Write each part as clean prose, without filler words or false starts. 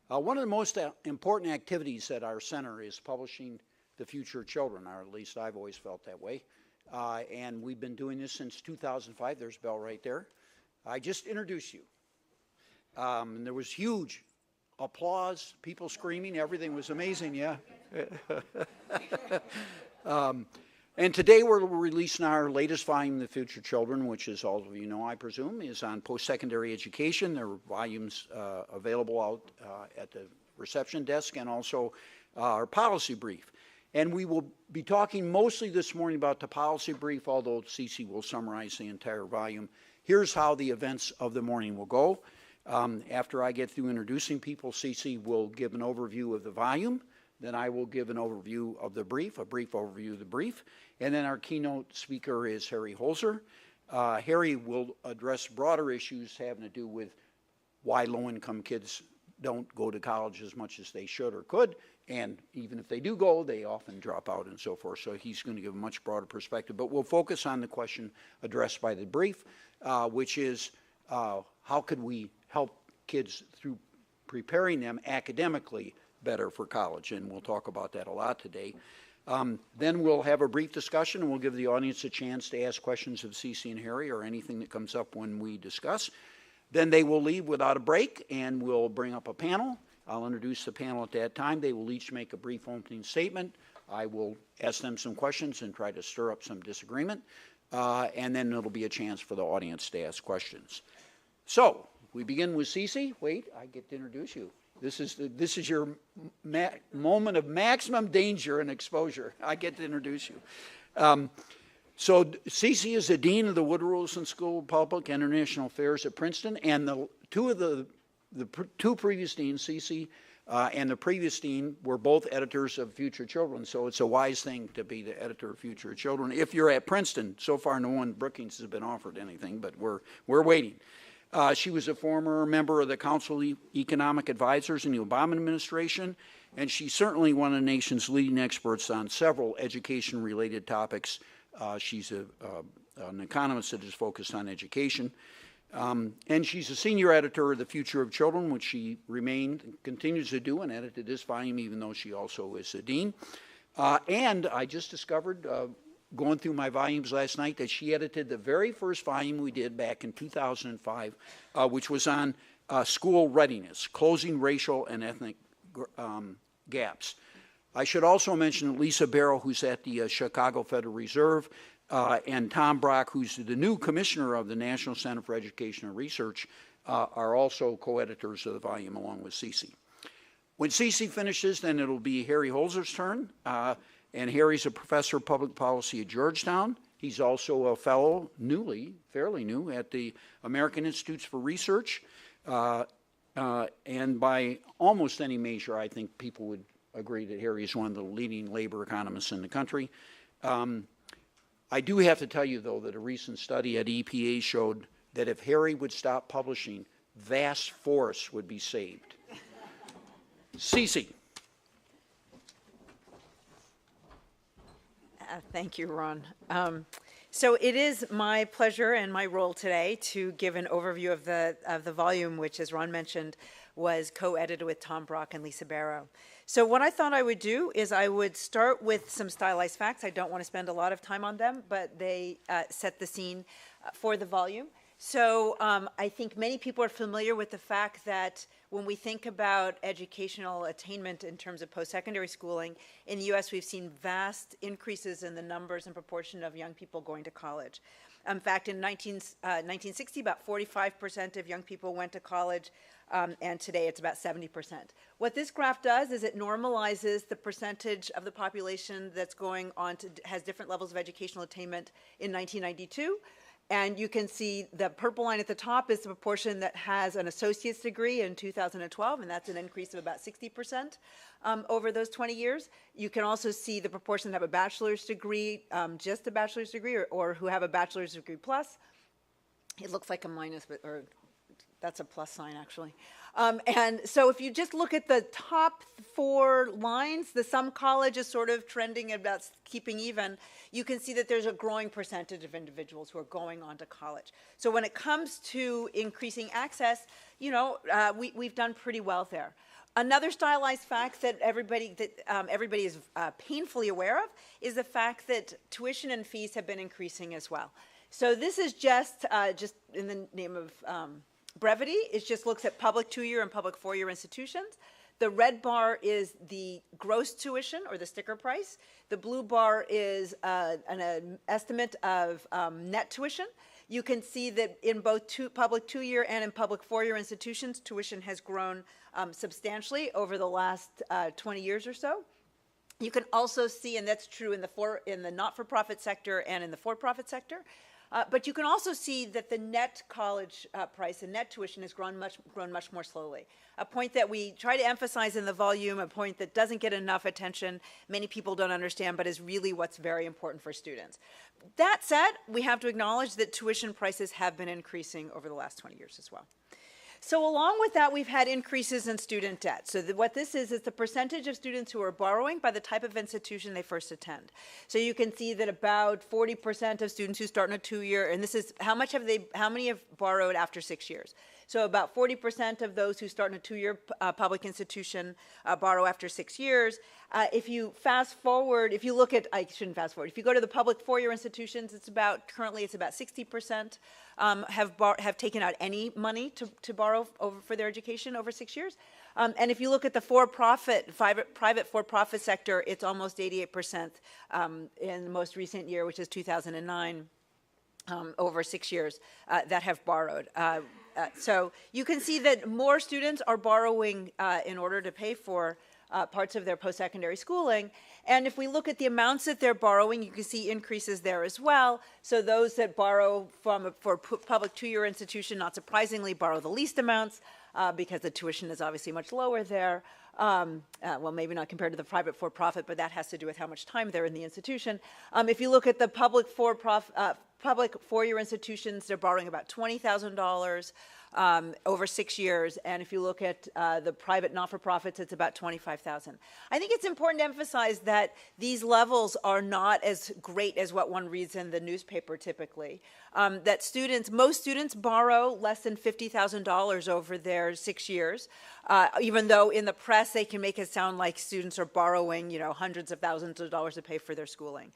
One of the most important activities at our center is publishing the future of children, or at least I've always felt that way. And we've been doing this since 2005. There's Bell right there. I just introduced you. And there was huge applause, people screaming, everything was amazing, yeah. And today we're releasing our latest volume, The Future Children, which, as all of you know, I presume, is on post-secondary education. There are volumes available out at the reception desk, and also our policy brief. And we will be talking mostly this morning about the policy brief, although Cece will summarize the entire volume. Here's how the events of the morning will go. After I get through introducing people, Cece will give an overview of the volume. Then I will give an overview of the brief, a brief overview of the brief. And then our keynote speaker is Harry Holzer. Harry will address broader issues having to do with why low-income kids don't go to college as much as they should or could. And even if they do go, they often drop out and so forth. So he's going to give a much broader perspective. But we'll focus on the question addressed by the brief, which is how could we help kids through preparing them academically better for college, and we'll talk about that a lot today. Then we'll have a brief discussion, and we'll give the audience a chance to ask questions of Cece and Harry or anything that comes up when we discuss. Then they will leave without a break, and we'll bring up a panel. I'll introduce the panel at that time. They will each make a brief opening statement. I will ask them some questions and try to stir up some disagreement, and then it'll be a chance for the audience to ask questions. So we begin with Cece. Wait, I get to introduce you. This is your moment of maximum danger and exposure. I get to introduce you. So Cece is the dean of the Woodrow Wilson School of Public and International Affairs at Princeton, and the two previous deans, Cece and the previous dean, were both editors of Future Children. So it's a wise thing to be the editor of Future Children. If you're at Princeton, so far no one Brookings has been offered anything, but we're waiting. She was a former member of the Council of Economic Advisors in the Obama administration, and she's certainly one of the nation's leading experts on several education-related topics. She's an economist that is focused on education. And she's a senior editor of The Future of Children, which she remained and continues to do and edited this volume, even though she also is a dean. And I just discovered going through my volumes last night that she edited the very first volume we did back in 2005, which was on school readiness, closing racial and ethnic gaps. I should also mention that Lisa Barrow, who's at the Chicago Federal Reserve, and Tom Brock, who's the new commissioner of the National Center for Education and Research, are also co-editors of the volume along with Cece. When Cece finishes, then it'll be Harry Holzer's turn. And Harry's a professor of public policy at Georgetown. He's also a fellow, fairly new, at the American Institutes for Research. And by almost any measure, I think people would agree that Harry is one of the leading labor economists in the country. I do have to tell you, though, that a recent study at EPA showed that if Harry would stop publishing, vast forests would be saved. Cece. Thank you, Ron. So it is my pleasure and my role today to give an overview of the volume, which, as Ron mentioned, was co-edited with Tom Brock and Lisa Barrow. So what I thought I would do is I would start with some stylized facts. I don't want to spend a lot of time on them, but they set the scene for the volume. So I think many people are familiar with the fact that when we think about educational attainment in terms of post-secondary schooling, in the U.S. we've seen vast increases in the numbers and proportion of young people going to college. In fact, in 1960, about 45% of young people went to college, and today it's about 70%. What this graph does is it normalizes the percentage of the population that's going on to, has different levels of educational attainment in 1992. And you can see the purple line at the top is the proportion that has an associate's degree in 2012, and that's an increase of about 60% over those 20 years. You can also see the proportion that have a bachelor's degree, just a bachelor's degree, or who have a bachelor's degree plus. It looks like a minus, but, or that's a plus sign, actually. And so if you just look at the top four lines, the some college is sort of trending about keeping even. You can see that there's a growing percentage of individuals who are going on to college. So when it comes to increasing access, you know, we've done pretty well there. Another stylized fact that everybody is painfully aware of is the fact that tuition and fees have been increasing as well. So this is just in the name of brevity. It just looks at public 2-year and public 4-year institutions. The red bar is the gross tuition, or the sticker price. The blue bar is an estimate of net tuition. You can see that in both public 2-year and in public 4-year institutions, tuition has grown substantially over the last 20 years or so. You can also see, and that's true in the not-for-profit sector and in the for-profit sector, but you can also see that the net college price and net tuition has grown much more slowly. A point that we try to emphasize in the volume, a point that doesn't get enough attention, many people don't understand, but is really what's very important for students. That said, we have to acknowledge that tuition prices have been increasing over the last 20 years as well. So along with that, we've had increases in student debt. So what this is the percentage of students who are borrowing by the type of institution they first attend. So you can see that about 40% of students who start in a 2-year, and this is how many have borrowed after 6 years. So about 40% of those who start in a 2-year public institution borrow after 6 years. If you fast forward, if you look at, I shouldn't fast forward, if you go to the public 4-year institutions, currently it's about 60% have taken out any money to borrow for their education over 6 years. And if you look at the private for-profit sector, it's almost 88% in the most recent year, which is 2009, over 6 years, that have borrowed. So you can see that more students are borrowing in order to pay for parts of their post-secondary schooling. And if we look at the amounts that they're borrowing, you can see increases there as well. So those that borrow for public 2-year institution, not surprisingly, borrow the least amounts because the tuition is obviously much lower there. Well, maybe not compared to the private for-profit, but that has to do with how much time they're in the institution. If you look at the public 4-year institutions, they're borrowing about $20,000 over 6 years, and if you look at the private not-for-profits, it's about $25,000. I think it's important to emphasize that these levels are not as great as what one reads in the newspaper typically. That most students borrow less than $50,000 over their 6 years, even though in the press they can make it sound like students are borrowing, hundreds of thousands of dollars to pay for their schooling.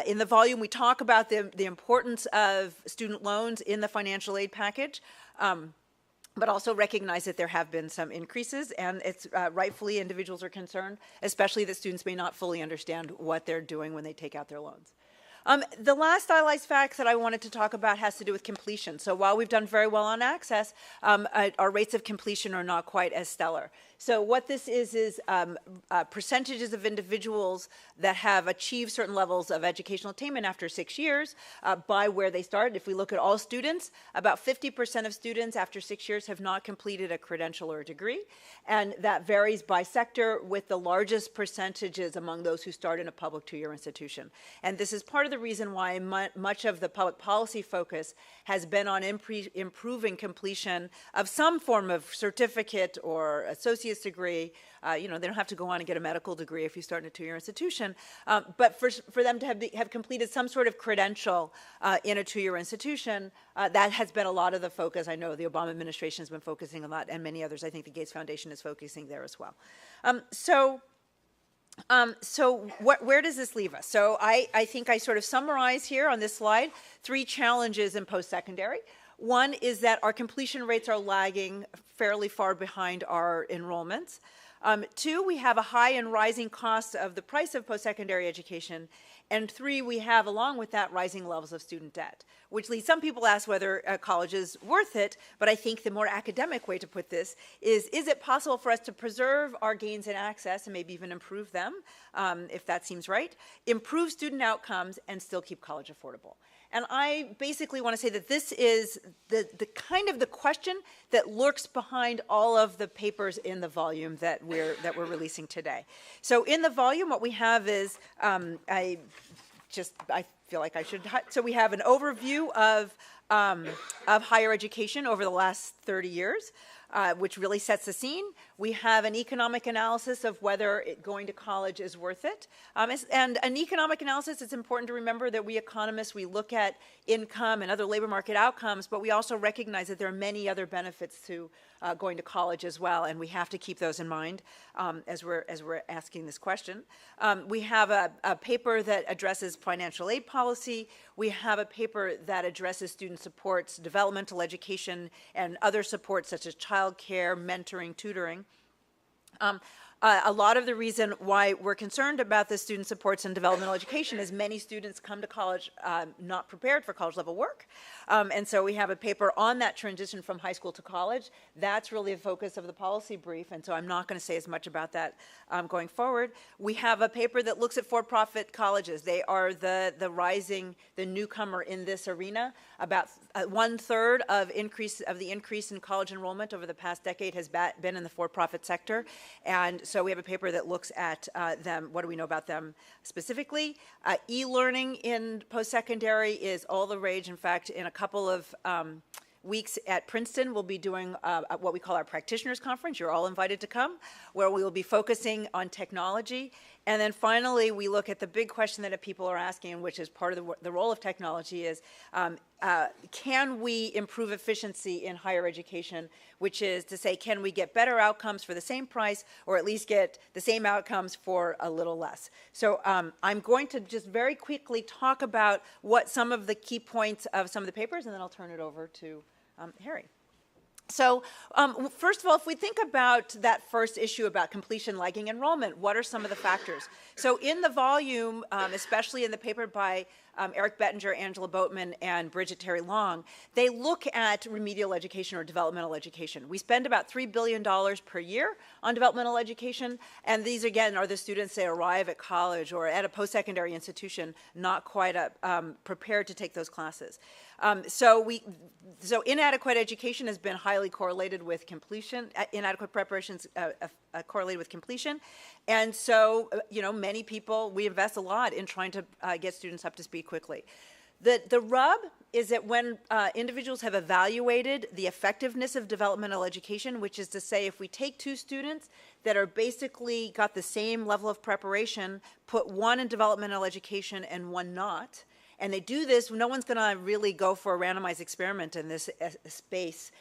In the volume, we talk about the importance of student loans in the financial aid package, but also recognize that there have been some increases, and it's rightfully individuals are concerned, especially that students may not fully understand what they're doing when they take out their loans. The last stylized fact that I wanted to talk about has to do with completion. So while we've done very well on access, our rates of completion are not quite as stellar. So what this is percentages of individuals that have achieved certain levels of educational attainment after 6 years by where they started. If we look at all students, about 50% of students after 6 years have not completed a credential or a degree. And that varies by sector, with the largest percentages among those who start in a public 2-year institution. And this is part of the reason why much of the public policy focus has been on improving completion of some form of certificate or associate's degree. They don't have to go on and get a medical degree if you start in a 2-year institution, but for them to have completed some sort of credential in a 2-year institution, that has been a lot of the focus. I know the Obama administration has been focusing a lot, and many others. I think the Gates Foundation is focusing there as well. Where does this leave us? So I think I sort of summarize here on this slide 3 challenges in post-secondary. One is that our completion rates are lagging fairly far behind our enrollments. 2, we have a high and rising cost of the price of post-secondary education. And 3, we have, along with that, rising levels of student debt, which leads some people ask whether college is worth it. But I think the more academic way to put this is it possible for us to preserve our gains in access and maybe even improve them, if that seems right, improve student outcomes, and still keep college affordable? And I basically want to say that this is the kind of the question that lurks behind all of the papers in the volume that we're releasing today. So in the volume, what we have is I feel like I should. So we have an overview of higher education over the last 30 years. which really sets the scene. We have an economic analysis of whether going to college is worth it. And an economic analysis, it's important to remember that we economists, we look at income and other labor market outcomes, but we also recognize that there are many other benefits to going to college as well, and we have to keep those in mind as we're asking this question. We have a paper that addresses financial aid policy. We have a paper that addresses student supports, developmental education, and other supports such as childcare, mentoring, tutoring. A lot of the reason why we're concerned about the student supports and developmental education is many students come to college not prepared for college level work. And so we have a paper on that transition from high school to college. That's really the focus of the policy brief, and so I'm not going to say as much about that going forward. We have a paper that looks at for-profit colleges. They are the newcomer in this arena. About 1/3 of the increase in college enrollment over the past decade has been in the for-profit sector, and so we have a paper that looks at them. What do we know about them specifically? E-learning in post-secondary is all the rage. In fact, in a couple of weeks at Princeton, we'll be doing what we call our practitioners conference. You're all invited to come, where we will be focusing on technology. And then finally, we look at the big question that people are asking, which is part of the role of technology, is can we improve efficiency in higher education, which is to say, can we get better outcomes for the same price, or at least get the same outcomes for a little less? So I'm going to just very quickly talk about what some of the key points of some of the papers, and then I'll turn it over to Harry. So first of all, if we think about that first issue about completion lagging enrollment, what are some of the factors? So in the volume, especially in the paper by Eric Bettinger, Angela Boatman, and Bridget Terry Long, they look at remedial education or developmental education. We spend about $3 billion per year on developmental education, and these, again, are the students that arrive at college or at a post-secondary institution not quite prepared to take those classes. So inadequate education has been highly correlated with completion, inadequate preparations correlated with completion. And so, many people, we invest a lot in trying to get students up to speed quickly. The rub is that when individuals have evaluated the effectiveness of developmental education, which is to say, if we take two students that are basically got the same level of preparation, put one in developmental education and one not, and they do this, no one's going to really go for a randomized experiment in this space,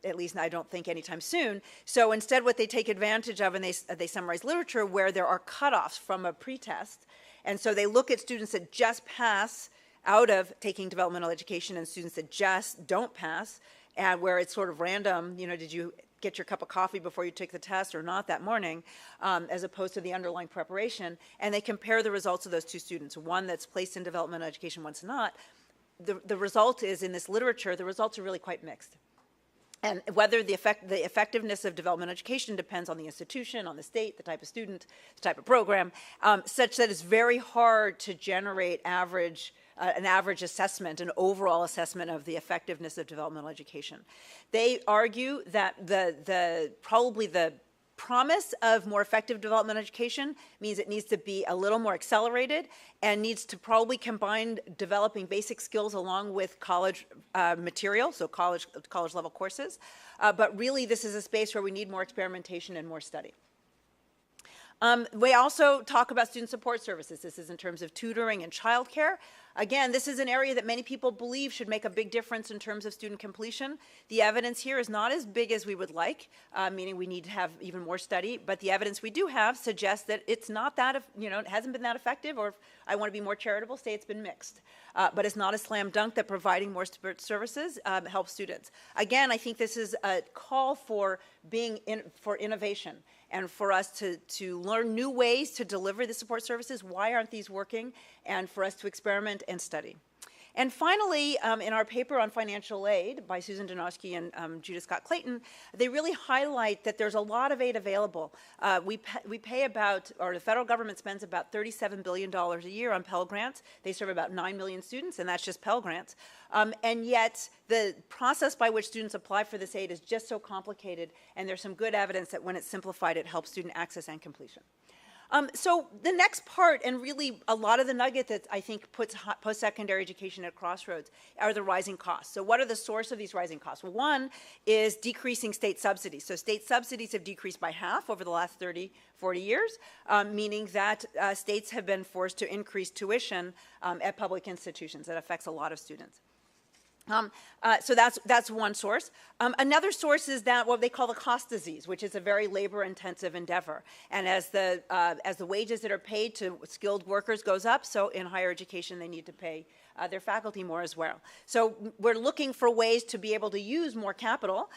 at least I don't think anytime soon. So instead what they take advantage of, and they summarize literature where there are cutoffs from a pretest. And so they look at students that just pass out of taking developmental education and students that just don't pass, and where it's sort of random, did you get your cup of coffee before you take the test or not that morning, as opposed to the underlying preparation, and they compare the results of those two students, one that's placed in developmental education, one's not. The result is, in this literature, the results are really quite mixed. And whether the effectiveness of developmental education depends on the institution, on the state, the type of student, the type of program, such that it's very hard to generate an average assessment, an overall assessment of the effectiveness of developmental education. They argue that probably the promise of more effective developmental education means it needs to be a little more accelerated and needs to probably combine developing basic skills along with college material, so college level courses. But really, this is a space where we need more experimentation and more study. We also talk about student support services. This is in terms of tutoring and childcare. Again, this is an area that many people believe should make a big difference in terms of student completion. The evidence here is not as big as we would like, meaning we need to have even more study, but the evidence we do have suggests that it's not that, it hasn't been that effective, or if I want to be more charitable, say it's been mixed. But it's not a slam dunk that providing more support services helps students. Again, I think this is a call for for innovation, and for us to learn new ways to deliver the support services. Why aren't these working? And for us to experiment and study. And finally, in our paper on financial aid by Susan Donofsky and Judith Scott Clayton, they really highlight that there's a lot of aid available. We pay about, or the federal government spends about $37 billion a year on Pell Grants. They serve about 9 million students, and that's just Pell Grants. And yet, the process by which students apply for this aid is just so complicated, and there's some good evidence that when it's simplified, it helps student access and completion. So the next part, and really a lot of the nugget that I think puts post-secondary education at crossroads, are the rising costs. So what are the source of these rising costs? Well, one is decreasing state subsidies. So state subsidies have decreased by half over the last 30, 40 years, meaning that states have been forced to increase tuition at public institutions. That affects a lot of students. So that's one source. Another source is that what they call the cost disease, which is a very labor-intensive endeavor. And as the wages that are paid to skilled workers goes up, so in higher education they need to pay their faculty more as well. So we're looking for ways to be able to use more capital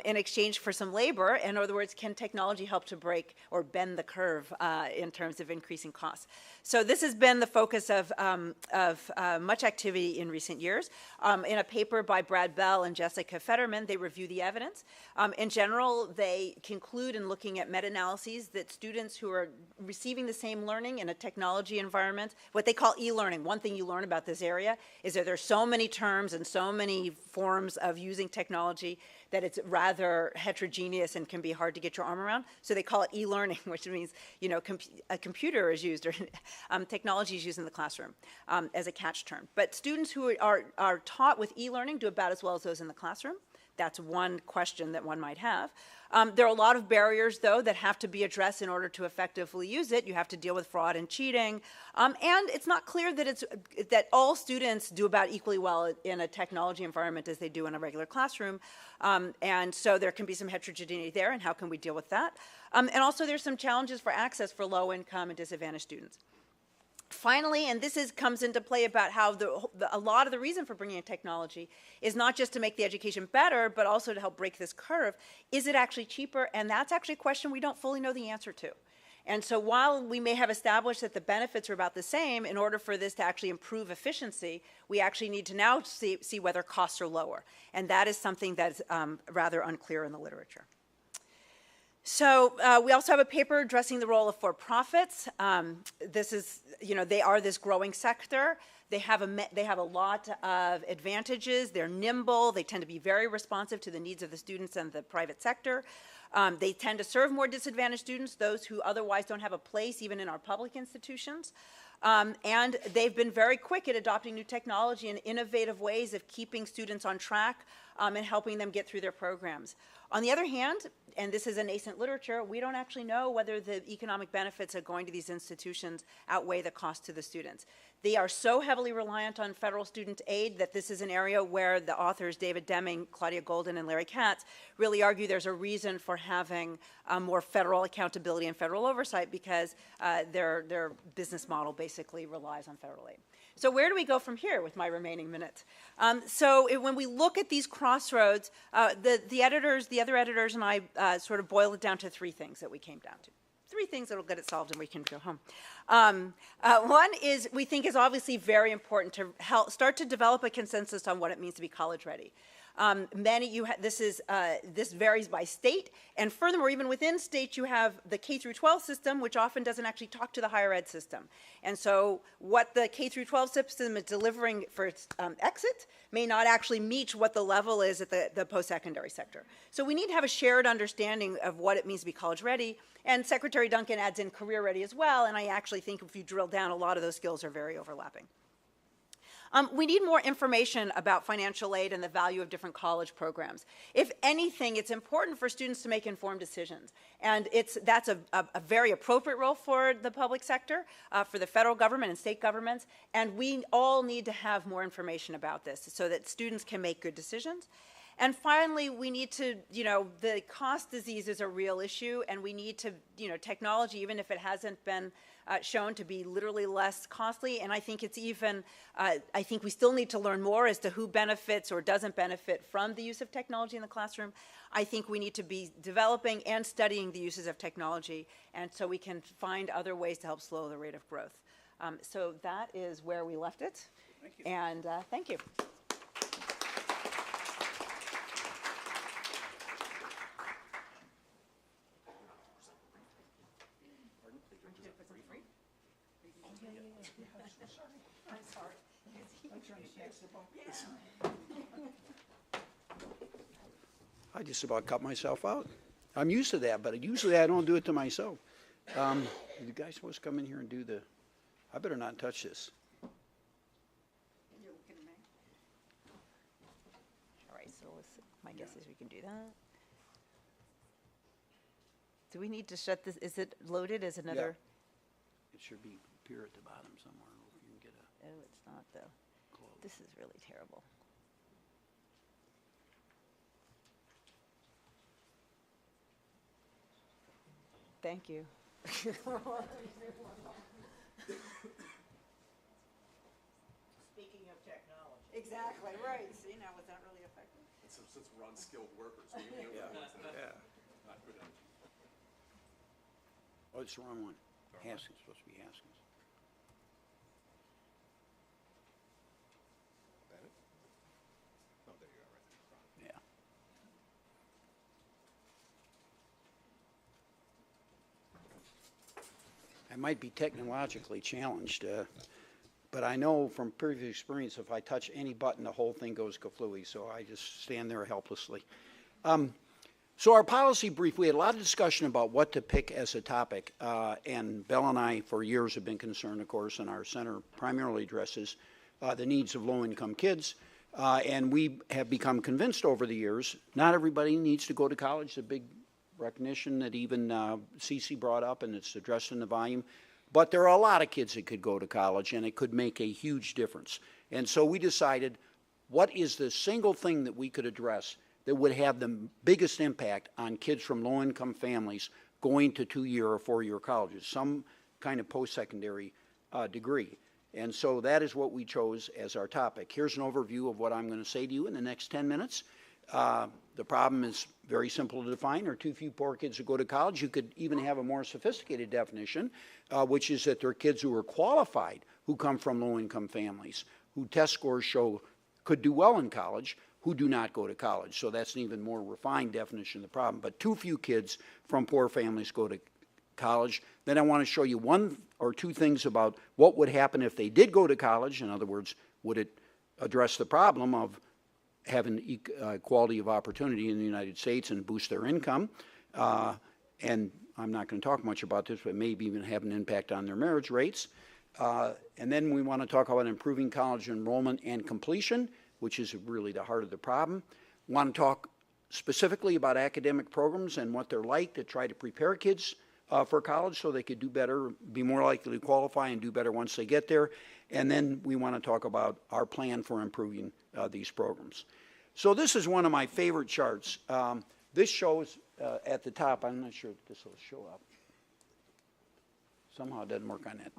in exchange for some labor. In other words, can technology help to break or bend the curve in terms of increasing costs? So this has been the focus of much activity in recent years. In a paper by Brad Bell and Jessica Fetterman, they review the evidence. In general, they conclude in looking at meta-analyses that students who are receiving the same learning in a technology environment, what they call e-learning, one thing you learn about this area is that there's so many terms and so many forms of using technology that it's rather heterogeneous and can be hard to get your arm around. So they call it e-learning, which means, you know, a computer is used or technology is used in the classroom as a catch term. But students who are taught with e-learning do about as well as those in the classroom. That's one question that one might have. There are a lot of barriers, though, that have to be addressed in order to effectively use it. You have to deal with fraud and cheating. And it's not clear that all students do about equally well in a technology environment as they do in a regular classroom. And so there can be some heterogeneity there, and how can we deal with that? And also there's some challenges for access for low-income and disadvantaged students. Finally, and this comes into play about how a lot of the reason for bringing in technology is not just to make the education better, but also to help break this curve. Is it actually cheaper? And that's actually a question we don't fully know the answer to. And so while we may have established that the benefits are about the same, in order for this to actually improve efficiency, we actually need to now see whether costs are lower. And that is something that's rather unclear in the literature. So we also have a paper addressing the role of for-profits. This is, you know, they are this growing sector. They have a lot of advantages. They're nimble. They tend to be very responsive to the needs of the students and the private sector. They tend to serve more disadvantaged students, those who otherwise don't have a place even in our public institutions. And they've been very quick at adopting new technology and innovative ways of keeping students on track and helping them get through their programs. On the other hand, and this is a nascent literature, we don't actually know whether the economic benefits of going to these institutions outweigh the cost to the students. They are so heavily reliant on federal student aid that this is an area where the authors David Deming, Claudia Golden, and Larry Katz really argue there's a reason for having more federal accountability and federal oversight, because their business model basically relies on federal aid. So where do we go from here with my remaining minute? When we look at these crossroads, the other editors and I sort of boiled it down to three things that we came down to. Three things that'll get it solved and we can go home. One is, we think is obviously very important to start to develop a consensus on what it means to be college ready. This varies by state, and furthermore, even within states, you have the K-12 system, which often doesn't actually talk to the higher ed system. And so what the K-12 system is delivering for its exit may not actually meet what the level is at the post-secondary sector. So we need to have a shared understanding of what it means to be college ready, and Secretary Duncan adds in career ready as well, and I actually think if you drill down, a lot of those skills are very overlapping. We need more information about financial aid and the value of different college programs. If anything, it's important for students to make informed decisions. And that's a very appropriate role for the public sector, for the federal government and state governments. And we all need to have more information about this so that students can make good decisions. And finally, we need to, the cost disease is a real issue, and we need to, technology, even if it hasn't been shown to be literally less costly, and I think it's even, I think we still need to learn more as to who benefits or doesn't benefit from the use of technology in the classroom. I think we need to be developing and studying the uses of technology, and so we can find other ways to help slow the rate of growth. So that is where we left it. Thank you. And thank you. I just about cut myself out. I'm used to that, but usually I don't do it to myself. You guys supposed to come in here and do the, I better not touch this. All right, so my guess is we can do that. Do we need to shut this? Is it loaded as another? It should be appear at the bottom somewhere. If you can get a Oh, it's not though. close. This is really terrible. Thank you. Speaking of technology. Exactly, right. See, now was that really effective? Since we're unskilled workers, we need to not good at it. Oh, it's the wrong one. Haskins, supposed to be Haskins. That it? Oh, there you are, right there in front. Yeah. I might be technologically challenged, but I know from previous experience, if I touch any button, the whole thing goes kaflooey, so I just stand there helplessly. So our policy brief, we had a lot of discussion about what to pick as a topic, and Bell and I for years have been concerned, of course, and our center primarily addresses the needs of low-income kids, and we have become convinced over the years, not everybody needs to go to college. The big recognition that even Cece brought up, and it's addressed in the volume, but there are a lot of kids that could go to college, and it could make a huge difference. And so we decided, what is the single thing that we could address that would have the biggest impact on kids from low-income families going to 2-year or 4-year colleges, some kind of post-secondary degree. And so that is what we chose as our topic. Here's an overview of what I'm going to say to you in the next 10 minutes. The problem is very simple to define. There are too few poor kids who go to college. You could even have a more sophisticated definition, which is that there are kids who are qualified who come from low-income families, who test scores show could do well in college, who do not go to college. So that's an even more refined definition of the problem. But too few kids from poor families go to college. Then I want to show you one or two things about what would happen if they did go to college. In other words, would it address the problem of having equality of opportunity in the United States and boost their income? And I'm not going to talk much about this, but maybe even have an impact on their marriage rates. And then we want to talk about improving college enrollment and completion, which is really the heart of the problem. We want to talk specifically about academic programs and what they're like to try to prepare kids for college so they could do better, be more likely to qualify and do better once they get there. And then we want to talk about our plan for improving these programs. So this is one of my favorite charts. This shows at the top, I'm not sure if this will show up. Somehow it doesn't work on that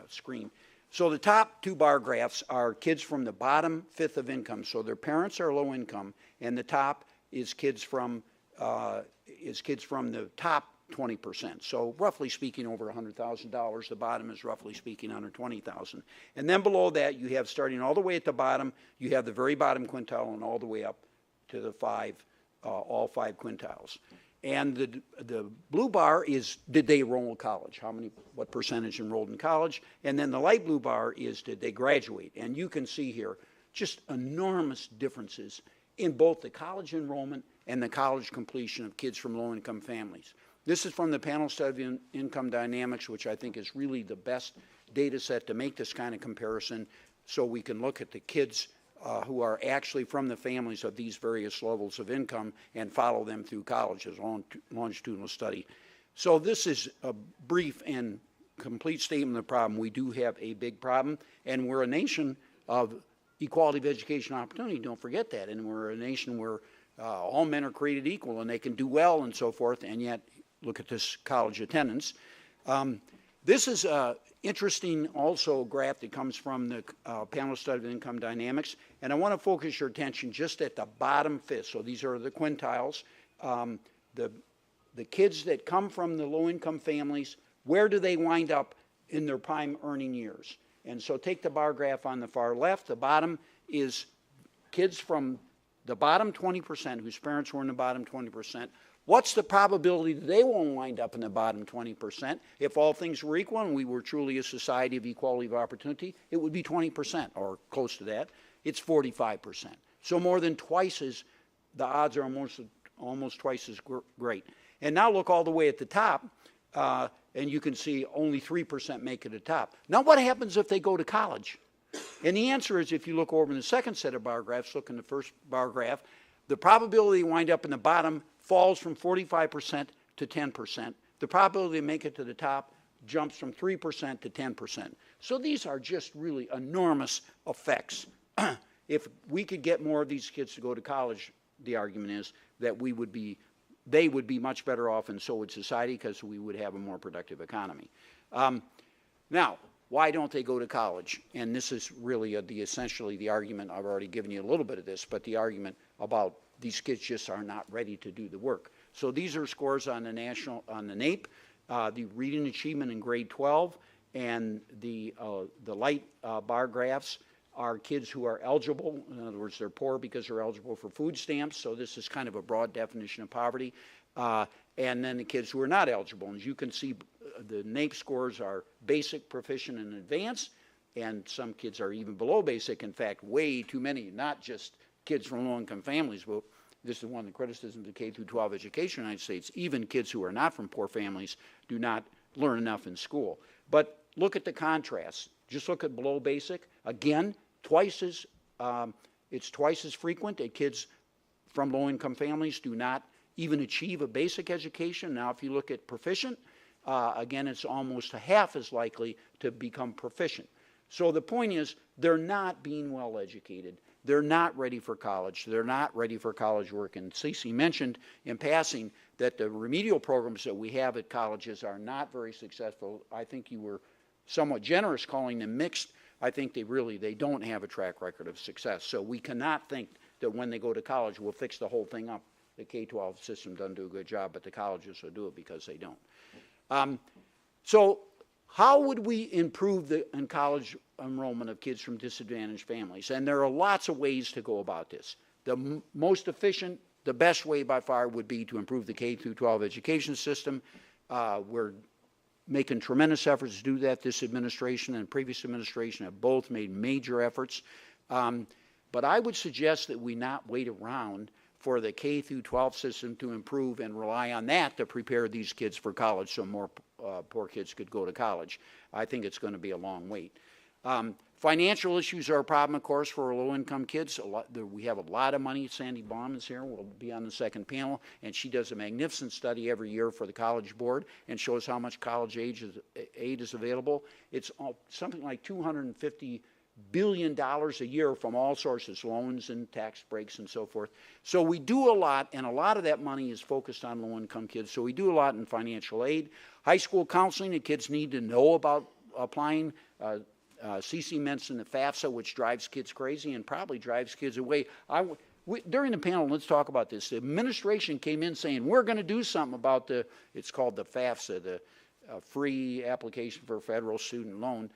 screen. So the top two bar graphs are kids from the bottom fifth of income. So their parents are low income, and the top is kids from the top 20%. So roughly speaking, over $100,000. The bottom is roughly speaking under $20,000. And then below that, you have starting all the way at the bottom, you have the very bottom quintile and all the way up to the all five quintiles. And the blue bar is, did they enroll in college? What percentage enrolled in college? And then the light blue bar is, did they graduate? And you can see here just enormous differences in both the college enrollment and the college completion of kids from low-income families. This is from the panel study of income dynamics, which I think is really the best data set to make this kind of comparison, so we can look at the kids who are actually from the families of these various levels of income and follow them through college as a longitudinal study. So this is a brief and complete statement of the problem. We do have a big problem, and we're a nation of equality of education opportunity. Don't forget that. And we're a nation where all men are created equal and they can do well and so forth, and yet look at this college attendance. This is an interesting also graph that comes from the panel study of income dynamics, and I want to focus your attention just at the bottom fifth. So these are the quintiles. The kids that come from the low-income families, where do they wind up in their prime earning years? And so take the bar graph on the far left. The bottom is kids from the bottom 20%, whose parents were in the bottom 20%. What's the probability that they won't wind up in the bottom 20%? If all things were equal and we were truly a society of equality of opportunity, it would be 20% or close to that. It's 45%. So more than twice as, the odds are almost twice as great. And now look all the way at the top. and you can see only 3% make it to the top. Now what happens if they go to college? And the answer is, if you look over in the second set of bar graphs, look in the first bar graph, the probability they wind up in the bottom falls from 45% to 10%. The probability they make it to the top jumps from 3% to 10%. So these are just really enormous effects. If we could get more of these kids to go to college, the argument is that they would be much better off, and so would society, because we would have a more productive economy. Now, why don't they go to college? And this is really essentially the argument. I've already given you a little bit of this, but the argument about these kids just are not ready to do the work. So these are scores on the NAEP, the reading achievement in grade 12, and the light bar graphs are kids who are eligible. In other words, they're poor because they're eligible for food stamps. So this is kind of a broad definition of poverty. And then the kids who are not eligible. And as you can see, the NAEP scores are basic, proficient, and advanced. And some kids are even below basic. In fact, way too many, not just kids from low-income families, but this is one of the criticisms of K through 12 education in the United States. Even kids who are not from poor families do not learn enough in school. But look at the contrast. Just look at below basic. Again, it's twice as frequent that kids from low-income families do not even achieve a basic education. Now, if you look at proficient, again, it's almost half as likely to become proficient. So the point is, they're not being well educated. They're not ready for college. They're not ready for college work. And Cece mentioned in passing that the remedial programs that we have at colleges are not very successful. I think you were somewhat generous calling them mixed. I think they don't have a track record of success. So we cannot think that when they go to college, we'll fix the whole thing up. The K-12 system doesn't do a good job, but the colleges will do it because they don't. So how would we improve the college enrollment of kids from disadvantaged families? And there are lots of ways to go about this. The most efficient, the best way by far would be to improve the K through 12 education system. We're making tremendous efforts to do that. This administration and previous administration have both made major efforts. But I would suggest that we not wait around for the K through 12 system to improve and rely on that to prepare these kids for college so more poor kids could go to college. I think it's going to be a long wait. Financial issues are a problem, of course, for low-income kids. We have a lot of money. Sandy Baum is here. We'll be on the second panel. And she does a magnificent study every year for the College Board and shows how much college aid is available. It's something like $250 billion a year from all sources, loans and tax breaks and so forth. So we do a lot, and a lot of that money is focused on low-income kids. So we do a lot in financial aid. High school counseling, the kids need to know about applying. Cece mentioned the FAFSA, which drives kids crazy and probably drives kids away. During the panel, let's talk about this. The administration came in saying, we're going to do something about it's called the FAFSA, the Free Application for Federal Student Loan,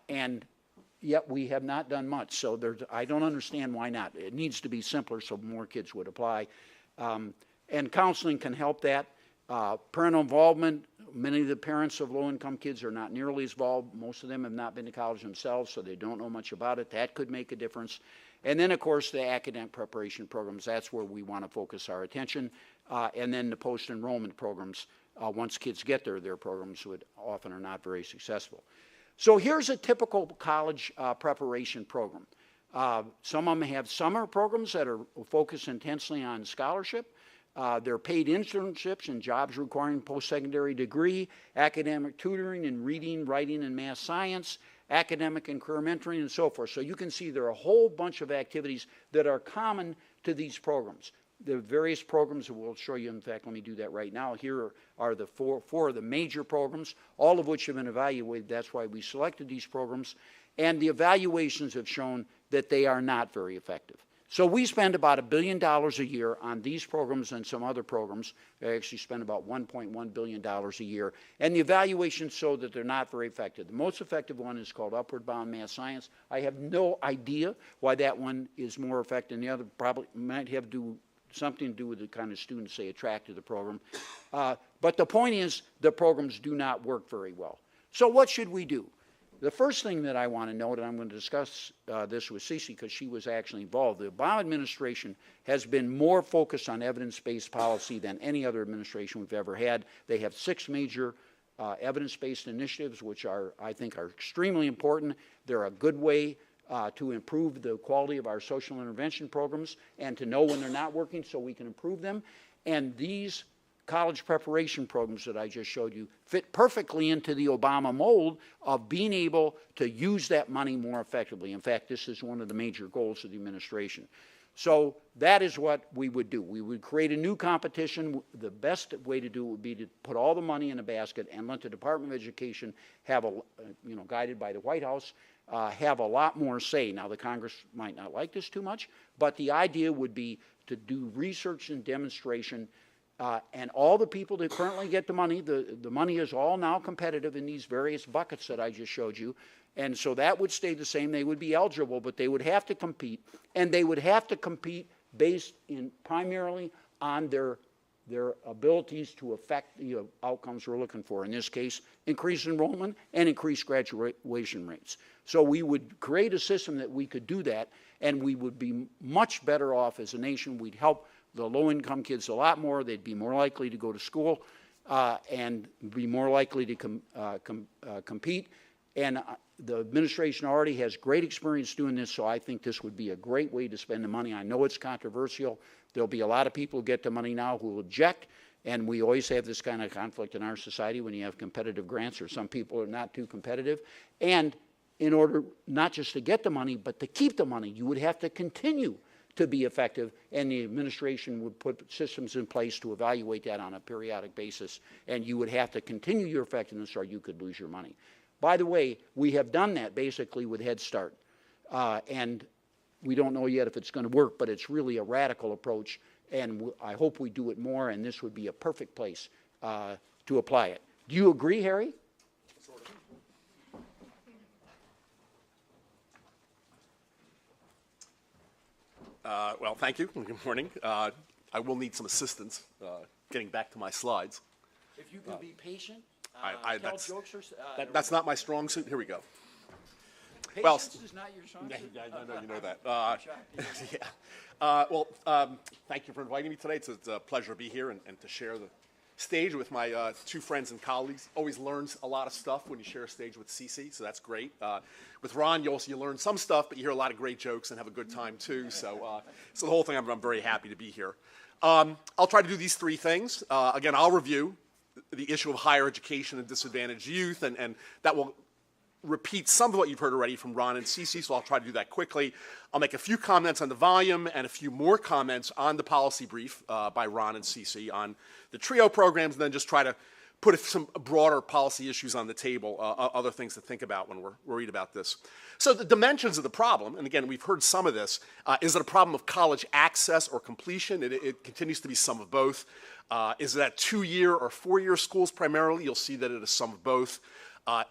and yet we have not done much. So I don't understand why not. It needs to be simpler so more kids would apply. And counseling can help that. Parental involvement, many of the parents of low-income kids are not nearly as involved. Most of them have not been to college themselves, so they don't know much about it. That could make a difference. And then, of course, the academic preparation programs. That's where we want to focus our attention. And then the post-enrollment programs. Once kids get there, their programs often are not very successful. So here's a typical college preparation program. Some of them have summer programs that are focused intensely on scholarship. They're paid internships and jobs requiring post-secondary degree, academic tutoring in reading, writing, and math science, academic and career mentoring, and so forth. So you can see there are a whole bunch of activities that are common to these programs. The various programs that we'll show you, in fact, let me do that right now. Here are the four of the major programs, all of which have been evaluated. That's why we selected these programs. And the evaluations have shown that they are not very effective. So we spend about $1 billion a year on these programs and some other programs. They actually spend about $1.1 billion a year. And the evaluations show that they're not very effective. The most effective one is called Upward Bound Math Science. I have no idea why that one is more effective than the other. Probably might have something to do with the kind of students they attract to the program. But the point is, the programs do not work very well. So what should we do? The first thing that I want to note, and I'm going to discuss this with Cece because she was actually involved, the Obama administration has been more focused on evidence-based policy than any other administration we've ever had. They have 6 major evidence-based initiatives, which I think are extremely important. They're a good way to improve the quality of our social intervention programs and to know when they're not working so we can improve them. And these college preparation programs that I just showed you fit perfectly into the Obama mold of being able to use that money more effectively. In fact, this is one of the major goals of the administration. So that is what we would do. We would create a new competition. The best way to do it would be to put all the money in a basket and let the Department of Education have guided by the White House, have a lot more say. Now, the Congress might not like this too much, but the idea would be to do research and demonstration, and all the people that currently get the money is all now competitive in these various buckets that I just showed you, and so that would stay the same. They would be eligible, but they would have to compete, and they would have to compete based primarily on their abilities to affect the outcomes we're looking for. In this case, increase enrollment and increase graduation rates. So we would create a system that we could do that, and we would be much better off as a nation. We'd help the low-income kids a lot more. They'd be more likely to go to school and be more likely to compete. And the administration already has great experience doing this, so I think this would be a great way to spend the money. I know it's controversial. There'll be a lot of people who get the money now who will object, and we always have this kind of conflict in our society when you have competitive grants or some people are not too competitive. And in order not just to get the money, but to keep the money, you would have to continue to be effective, and the administration would put systems in place to evaluate that on a periodic basis, and you would have to continue your effectiveness or you could lose your money. By the way, we have done that basically with Head Start, and we don't know yet if it's going to work, but it's really a radical approach, and I hope we do it more, and this would be a perfect place to apply it. Do you agree, Harry? Sort of. Well, thank you. Good morning. I will need some assistance getting back to my slides. If you can be patient, tell jokes or... that's not my strong suit. Here we go. Patience is not your strong suit? I know you know that. Thank you for inviting me today. It's a pleasure to be here and to share the stage with my two friends and colleagues. Always learns a lot of stuff when you share a stage with Cece, so that's great. With Ron, you learn some stuff, but you hear a lot of great jokes and have a good time too. So the whole thing, I'm very happy to be here. I'll try to do these three things. Again, I'll review the issue of higher education and disadvantaged youth, and that will repeat some of what you've heard already from Ron and Cece, so I'll try to do that quickly. I'll make a few comments on the volume and a few more comments on the policy brief by Ron and Cece on the TRIO programs, and then just try to put some broader policy issues on the table, other things to think about when we're worried about this. So the dimensions of the problem, and again, we've heard some of this, is it a problem of college access or completion? It continues to be some of both. Is that 2-year or 4-year schools primarily? You'll see that it is some of both.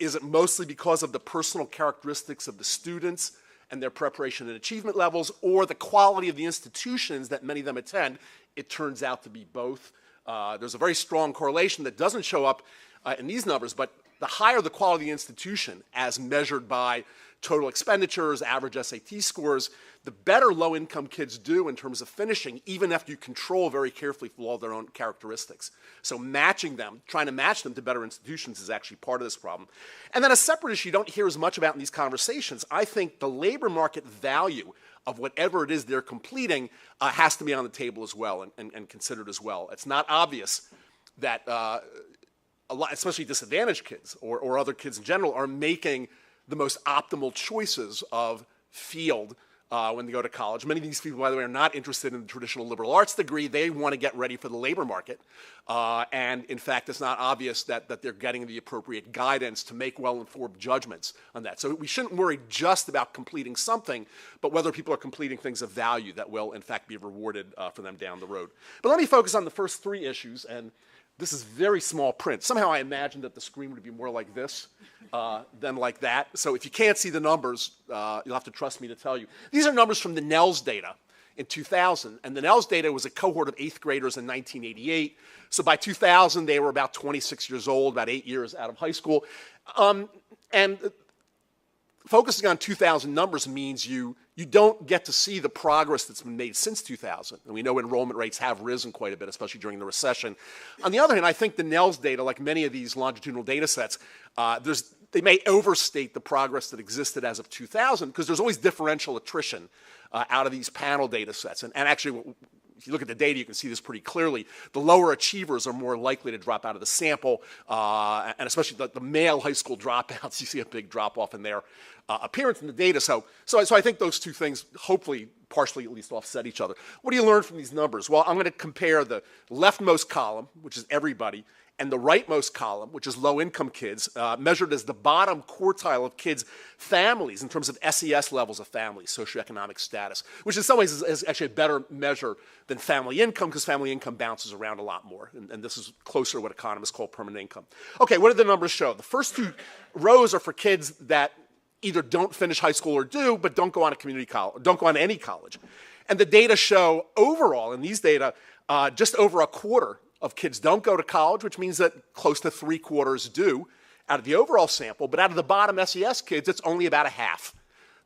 Is it mostly because of the personal characteristics of the students and their preparation and achievement levels, or the quality of the institutions that many of them attend? It turns out to be both. There's a very strong correlation that doesn't show up in these numbers, but the higher the quality of the institution as measured by total expenditures, average SAT scores, the better low-income kids do in terms of finishing, even after you control very carefully for all their own characteristics. So matching them, trying to match them to better institutions is actually part of this problem. And then a separate issue you don't hear as much about in these conversations, I think the labor market value of whatever it is they're completing has to be on the table as well and considered as well. It's not obvious that a lot, especially disadvantaged kids or other kids in general, are making the most optimal choices of field when they go to college. Many of these people, by the way, are not interested in the traditional liberal arts degree. They want to get ready for the labor market. And in fact, it's not obvious that they're getting the appropriate guidance to make well-informed judgments on that. So we shouldn't worry just about completing something, but whether people are completing things of value that will, in fact, be rewarded for them down the road. But let me focus on the first three issues, and this is very small print. Somehow I imagined that the screen would be more like this than like that. So if you can't see the numbers, you'll have to trust me to tell you. These are numbers from the NELS data in 2000. And the NELS data was a cohort of 8th graders in 1988. So by 2000, they were about 26 years old, about 8 years out of high school. And focusing on 2000 numbers means you don't get to see the progress that's been made since 2000. And we know enrollment rates have risen quite a bit, especially during the recession. On the other hand, I think the NELS data, like many of these longitudinal data sets, they may overstate the progress that existed as of 2000 because there's always differential attrition out of these panel data sets. And actually, if you look at the data, you can see this pretty clearly. The lower achievers are more likely to drop out of the sample, and especially the male high school dropouts, you see a big drop-off in their appearance in the data. So I think those two things hopefully partially at least offset each other. What do you learn from these numbers? Well, I'm going to compare the leftmost column, which is everybody, and the rightmost column, which is low-income kids, measured as the bottom quartile of kids' families in terms of SES levels of families, socioeconomic status, which in some ways is actually a better measure than family income because family income bounces around a lot more. And this is closer to what economists call permanent income. Okay, what do the numbers show? The first two rows are for kids that either don't finish high school or do, but don't go on a community college, don't go on any college. And the data show overall, in these data, just over a quarter of kids don't go to college, which means that close to 3/4 do out of the overall sample, but out of the bottom SES kids, it's only about a half.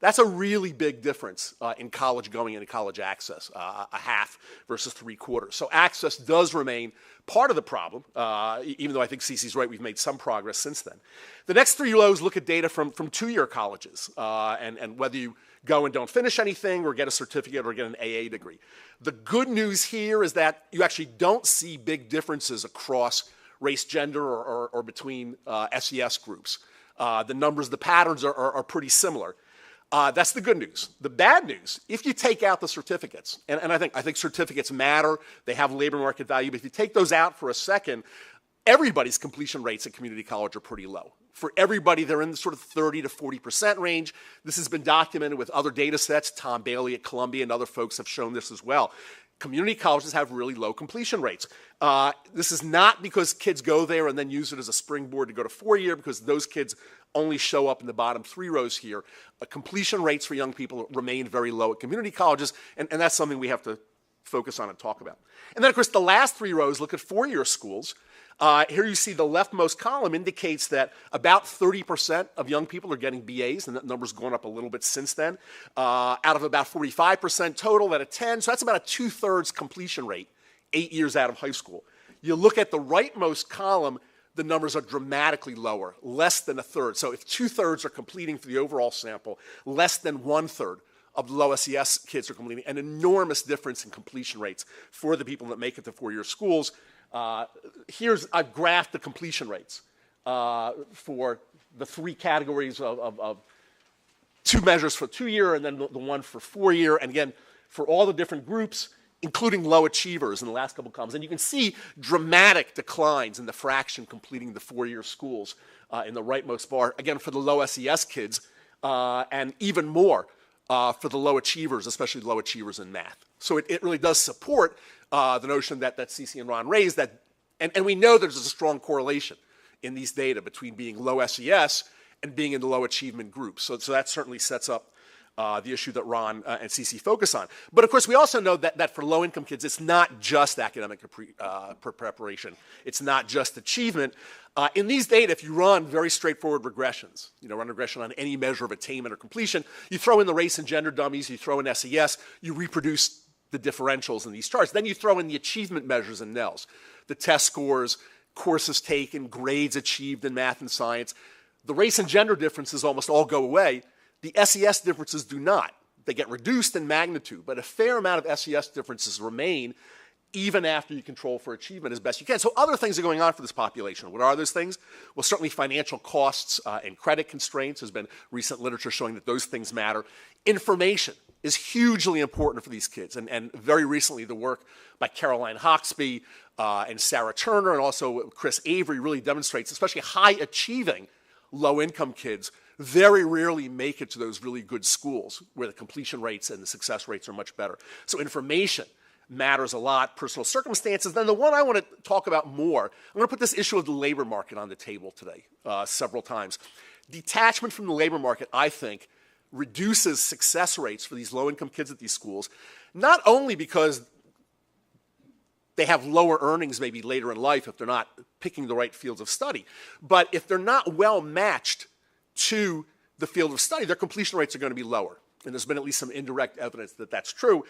That's a really big difference in college going and college access, a half versus 3/4. So access does remain part of the problem, even though I think Cece's right, we've made some progress since then. The next three rows look at data from two-year colleges and whether you go and don't finish anything or get a certificate or get an AA degree. The good news here is that you actually don't see big differences across race, gender, or between SES groups. The numbers, the patterns are pretty similar. That's the good news. The bad news, if you take out the certificates, and I think certificates matter, they have labor market value, but if you take those out for a second, everybody's completion rates at community college are pretty low. For everybody, they're in the sort of 30 to 40% range. This has been documented with other data sets. Tom Bailey at Columbia and other folks have shown this as well. Community colleges have really low completion rates. This is not because kids go there and then use it as a springboard to go to four-year, because those kids only show up in the bottom three rows here. Completion rates for young people remain very low at community colleges, and that's something we have to focus on and talk about. And then, of course, the last three rows look at four-year schools. Here you see the leftmost column indicates that about 30% of young people are getting BAs, and that number's gone up a little bit since then, out of about 45% total at a 10. So that's about a 2/3 completion rate, 8 years out of high school. You look at the rightmost column, the numbers are dramatically lower, less than a third. So if 2/3 are completing for the overall sample, less than 1/3 of the low SES kids are completing, an enormous difference in completion rates for the people that make it to four-year schools. I've graphed the completion rates for the three categories of two measures for two-year and then the one for four-year. And again, for all the different groups, including low achievers in the last couple of columns. And you can see dramatic declines in the fraction completing the four-year schools in the rightmost bar, again, for the low SES kids, and even more for the low achievers, especially low achievers in math. So it really does support the notion that Cece and Ron raised, and we know there's a strong correlation in these data between being low SES and being in the low achievement group. So that certainly sets up the issue that Ron and Cece focus on. But of course, we also know that for low-income kids, it's not just academic preparation. It's not just achievement. In these data, if you run very straightforward regressions, run regression on any measure of attainment or completion, you throw in the race and gender dummies, you throw in SES, you reproduce the differentials in these charts. Then you throw in the achievement measures in NELS, the test scores, courses taken, grades achieved in math and science. The race and gender differences almost all go away. The SES differences do not. They get reduced in magnitude, but a fair amount of SES differences remain even after you control for achievement as best you can. So other things are going on for this population. What are those things? Well, certainly financial costs and credit constraints. There's been recent literature showing that those things matter. Information is hugely important for these kids. And very recently, the work by Caroline Hawksby and Sarah Turner and also Chris Avery really demonstrates, especially high-achieving low-income kids very rarely make it to those really good schools where the completion rates and the success rates are much better. So information matters a lot, personal circumstances. Then the one I want to talk about more, I'm going to put this issue of the labor market on the table today several times. Detachment from the labor market, I think, reduces success rates for these low-income kids at these schools, not only because they have lower earnings maybe later in life if they're not picking the right fields of study, but if they're not well matched to the field of study, their completion rates are going to be lower. And there's been at least some indirect evidence that that's true.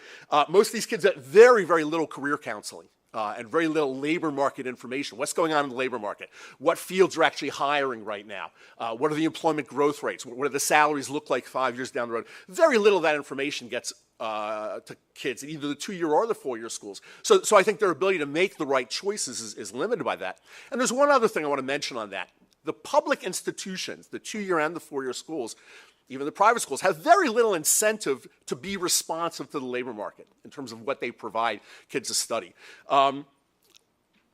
Most of these kids get very, very little career counseling and very little labor market information. What's going on in the labor market? What fields are actually hiring right now? What are the employment growth rates? What do the salaries look like 5 years down the road? Very little of that information gets to kids in either the 2-year or the 4-year schools. So I think their ability to make the right choices is limited by that. And there's one other thing I want to mention on that. The public institutions, the 2-year and the 4-year schools, even the private schools, have very little incentive to be responsive to the labor market in terms of what they provide kids to study.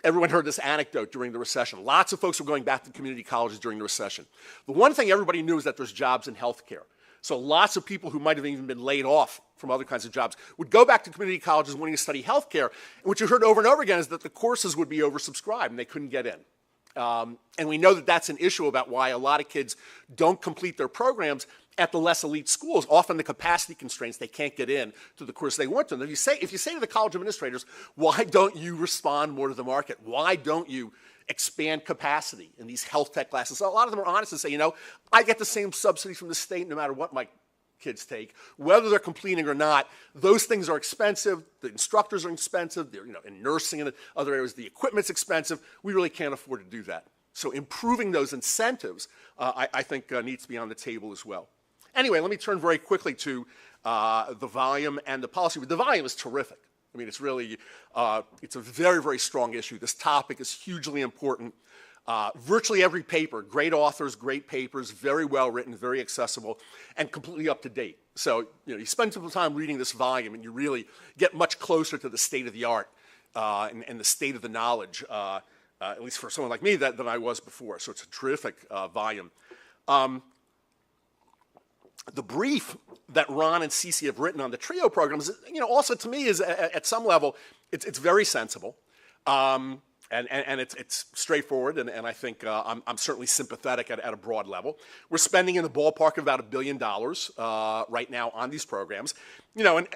Everyone heard this anecdote during the recession. Lots of folks were going back to community colleges during the recession. The one thing everybody knew is that there's jobs in healthcare. So lots of people who might have even been laid off from other kinds of jobs would go back to community colleges wanting to study healthcare. And what you heard over and over again is that the courses would be oversubscribed and they couldn't get in. And we know that that's an issue about why a lot of kids don't complete their programs at the less elite schools. Often the capacity constraints, they can't get in to the course they want to. And if you say to the college administrators, why don't you respond more to the market? Why don't you expand capacity in these health tech classes? A lot of them are honest and say, I get the same subsidy from the state no matter what my kids take, whether they're completing or not. Those things are expensive. The instructors are expensive. They're, in nursing and other areas, the equipment's expensive. We really can't afford to do that. So improving those incentives, I think, needs to be on the table as well. Anyway, let me turn very quickly to the volume and the policy. The volume is terrific. I mean, it's really, it's a very, very strong issue. This topic is hugely important. Virtually every paper, great authors, great papers, very well written, very accessible, and completely up to date. So, you spend some time reading this volume and you really get much closer to the state of the art and the state of the knowledge, at least for someone like me, than I was before. So it's a terrific volume. The brief that Ron and Cece have written on the TRIO programs, also to me is at some level, it's very sensible. And it's straightforward, and I think I'm certainly sympathetic at a broad level. We're spending in the ballpark of about $1 billion right now on these programs. And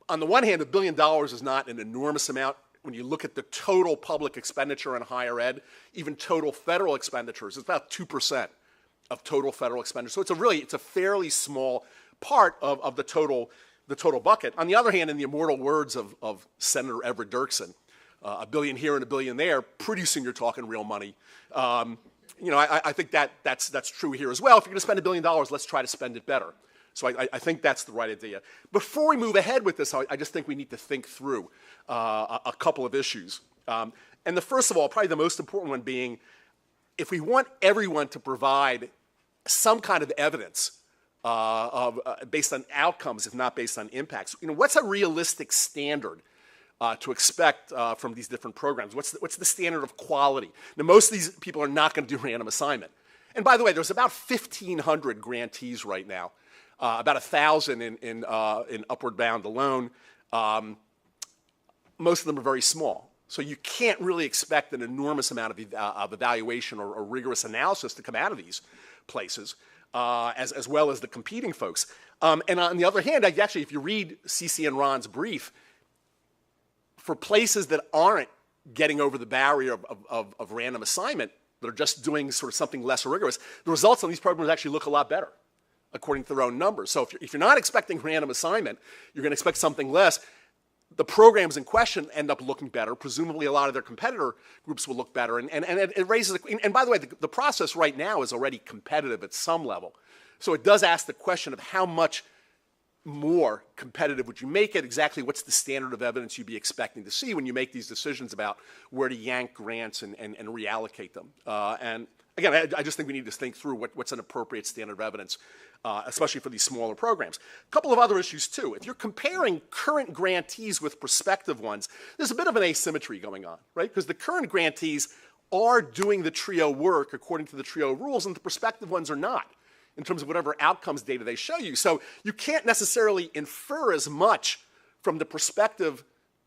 on the one hand, $1 billion is not an enormous amount. When you look at the total public expenditure on higher ed, even total federal expenditures, it's about 2% of total federal expenditure. So it's a fairly small part of the total bucket. On the other hand, in the immortal words of Senator Everett Dirksen, $1 billion here and $1 billion there, pretty soon you're talking real money. I think that's true here as well. If you're going to spend $1 billion, let's try to spend it better. So I think that's the right idea. Before we move ahead with this, I just think we need to think through a couple of issues. And the first of all, probably the most important one being, if we want everyone to provide some kind of evidence based on outcomes, if not based on impacts, what's a realistic standard to expect from these different programs? What's the standard of quality? Now, most of these people are not going to do random assignment. And by the way, there's about 1,500 grantees right now, about 1,000 in Upward Bound alone. Most of them are very small. So you can't really expect an enormous amount of evaluation or rigorous analysis to come out of these places, as well as the competing folks. And on the other hand, actually, if you read CC and Ron's brief, for places that aren't getting over the barrier of random assignment, that are just doing sort of something less rigorous, the results on these programs actually look a lot better, according to their own numbers. So if you're not expecting random assignment, you're going to expect something less. The programs in question end up looking better. Presumably, a lot of their competitor groups will look better. And it raises, and by the way, the process right now is already competitive at some level. So it does ask the question of how much more competitive would you make it? Exactly what's the standard of evidence you'd be expecting to see when you make these decisions about where to yank grants and reallocate them? And again, I just think we need to think through what's an appropriate standard of evidence, especially for these smaller programs. A couple of other issues, too. If you're comparing current grantees with prospective ones, there's a bit of an asymmetry going on, right? Because the current grantees are doing the TRIO work according to the TRIO rules, and the prospective ones are not, in terms of whatever outcomes data they show you. So you can't necessarily infer as much from the prospective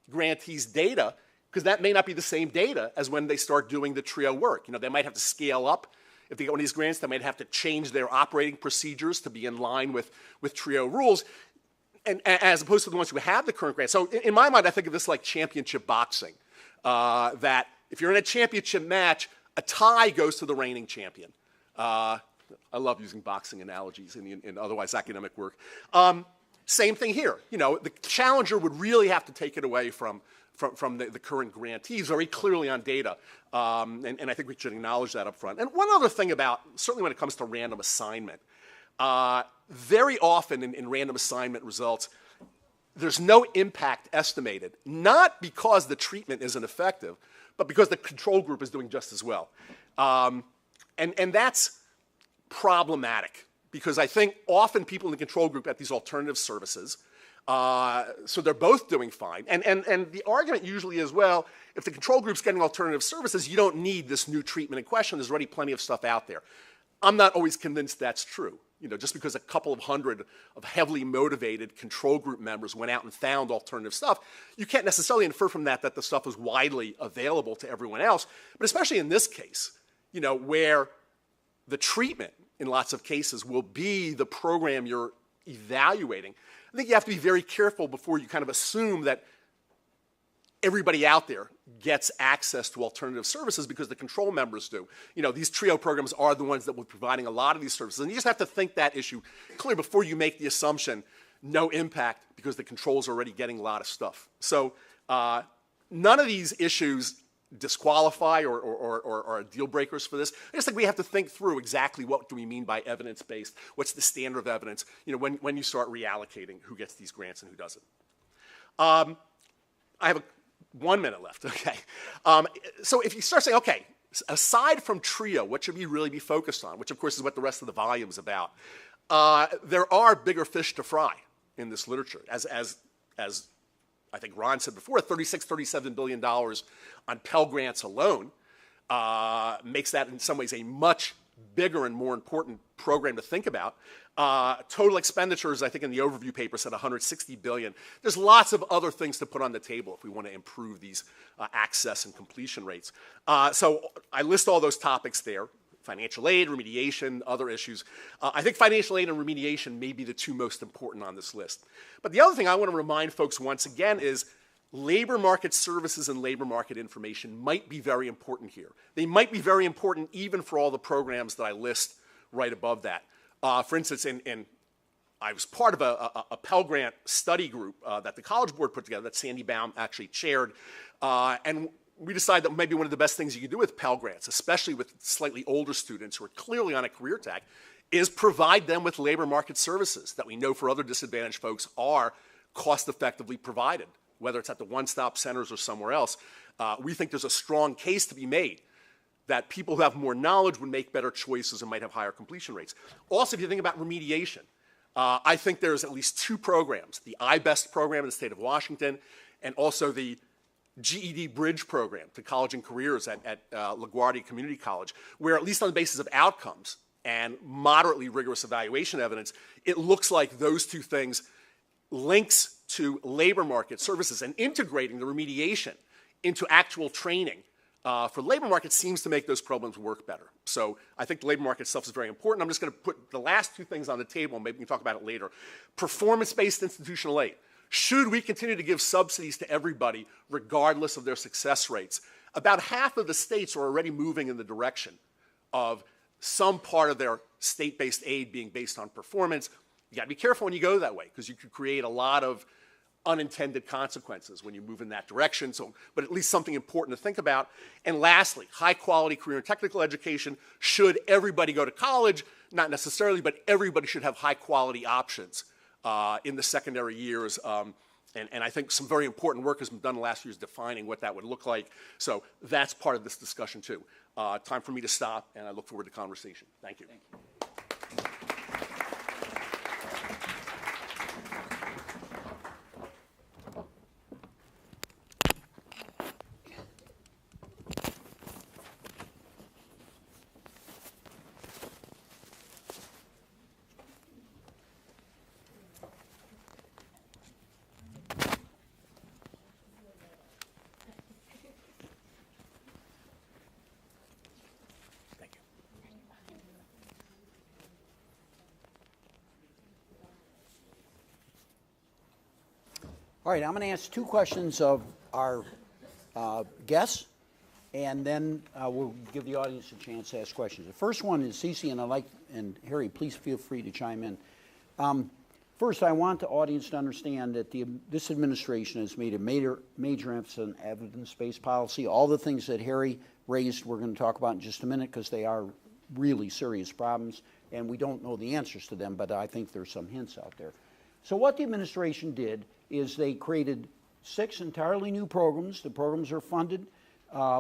grantees' data, because that may not be the same data as when they start doing the TRIO work. They might have to scale up. If they get one of these grants, they might have to change their operating procedures to be in line with TRIO rules, and as opposed to the ones who have the current grant. So in my mind, I think of this like championship boxing, that if you're in a championship match, a tie goes to the reigning champion. I love using boxing analogies in otherwise academic work. Same thing here. You know, the challenger would really have to take it away from the current grantees very clearly on data. And I think we should acknowledge that up front. And one other thing about, certainly when it comes to random assignment, very often in random assignment results, there's no impact estimated, not because the treatment isn't effective, but because the control group is doing just as well. And that's problematic, because I think often people in the control group at these alternative services, so they're both doing fine. And the argument usually is, well, if the control group's getting alternative services, you don't need this new treatment in question. There's already plenty of stuff out there. I'm not always convinced that's true. You know, just because a couple of hundred of heavily motivated control group members went out and found alternative stuff, you can't necessarily infer from that that the stuff was widely available to everyone else. But especially in this case, you know, where the treatment in lots of cases will be the program you're evaluating, I think you have to be very careful before you kind of assume that everybody out there gets access to alternative services because the control members do. You know, these TRIO programs are the ones that will be providing a lot of these services. And you just have to think that issue clear before you make the assumption, no impact because the controls are already getting a lot of stuff. So none of these issues disqualify or are deal breakers for this. I just think we have to think through exactly what do we mean by evidence-based, what's the standard of evidence, you know, when you start reallocating who gets these grants and who doesn't. I have 1 minute left, okay. So if you start saying, okay, aside from TRIO, what should we really be focused on, which of course is what the rest of the volume is about, there are bigger fish to fry in this literature. As I think Ron said before, $37 billion on Pell Grants alone makes that in some ways a much bigger and more important program to think about. Total expenditures, I think in the overview paper said $160 billion. There's lots of other things to put on the table if we want to improve these access and completion rates. So I list all those topics there: financial aid, remediation, other issues. I think financial aid and remediation may be the two most important on this list. But the other thing I want to remind folks once again is labor market services and labor market information might be very important here. They might be very important even for all the programs that I list right above that. For instance, I was part of a Pell Grant study group that the College Board put together that Sandy Baum actually chaired, and we decided that maybe one of the best things you can do with Pell Grants, especially with slightly older students who are clearly on a career track, is provide them with labor market services that we know for other disadvantaged folks are cost-effectively provided, whether it's at the one-stop centers or somewhere else. We think there's a strong case to be made that people who have more knowledge would make better choices and might have higher completion rates. Also, if you think about remediation, I think there's at least two programs, the iBest program in the state of Washington and also the GED Bridge program to college and careers at LaGuardia Community College, where at least on the basis of outcomes and moderately rigorous evaluation evidence, it looks like those two things links to labor market services and integrating the remediation into actual training for labor market seems to make those programs work better. So I think the labor market stuff is very important. I'm just going to put the last two things on the table, and maybe we can talk about it later. Performance-based institutional aid. Should we continue to give subsidies to everybody regardless of their success rates? About half of the states are already moving in the direction of some part of their state-based aid being based on performance. You got to be careful when you go that way because you could create a lot of unintended consequences when you move in that direction, but at least something important to think about. And lastly, high-quality career and technical education. Should everybody go to college? Not necessarily, but everybody should have high-quality options in the secondary years. And I think some very important work has been done in the last few years defining what that would look like. So that's part of this discussion, too. Time for me to stop, and I look forward to conversation. Thank you. Thank you. All right, I'm going to ask two questions of our guests, and then we'll give the audience a chance to ask questions. The first one is Cece, and Harry, please feel free to chime in. First, I want the audience to understand that this administration has made a major emphasis on evidence-based policy. All the things that Harry raised, we're going to talk about in just a minute because they are really serious problems, and we don't know the answers to them, but I think there's some hints out there. So what the administration did is they created 6 entirely new programs. The programs are funded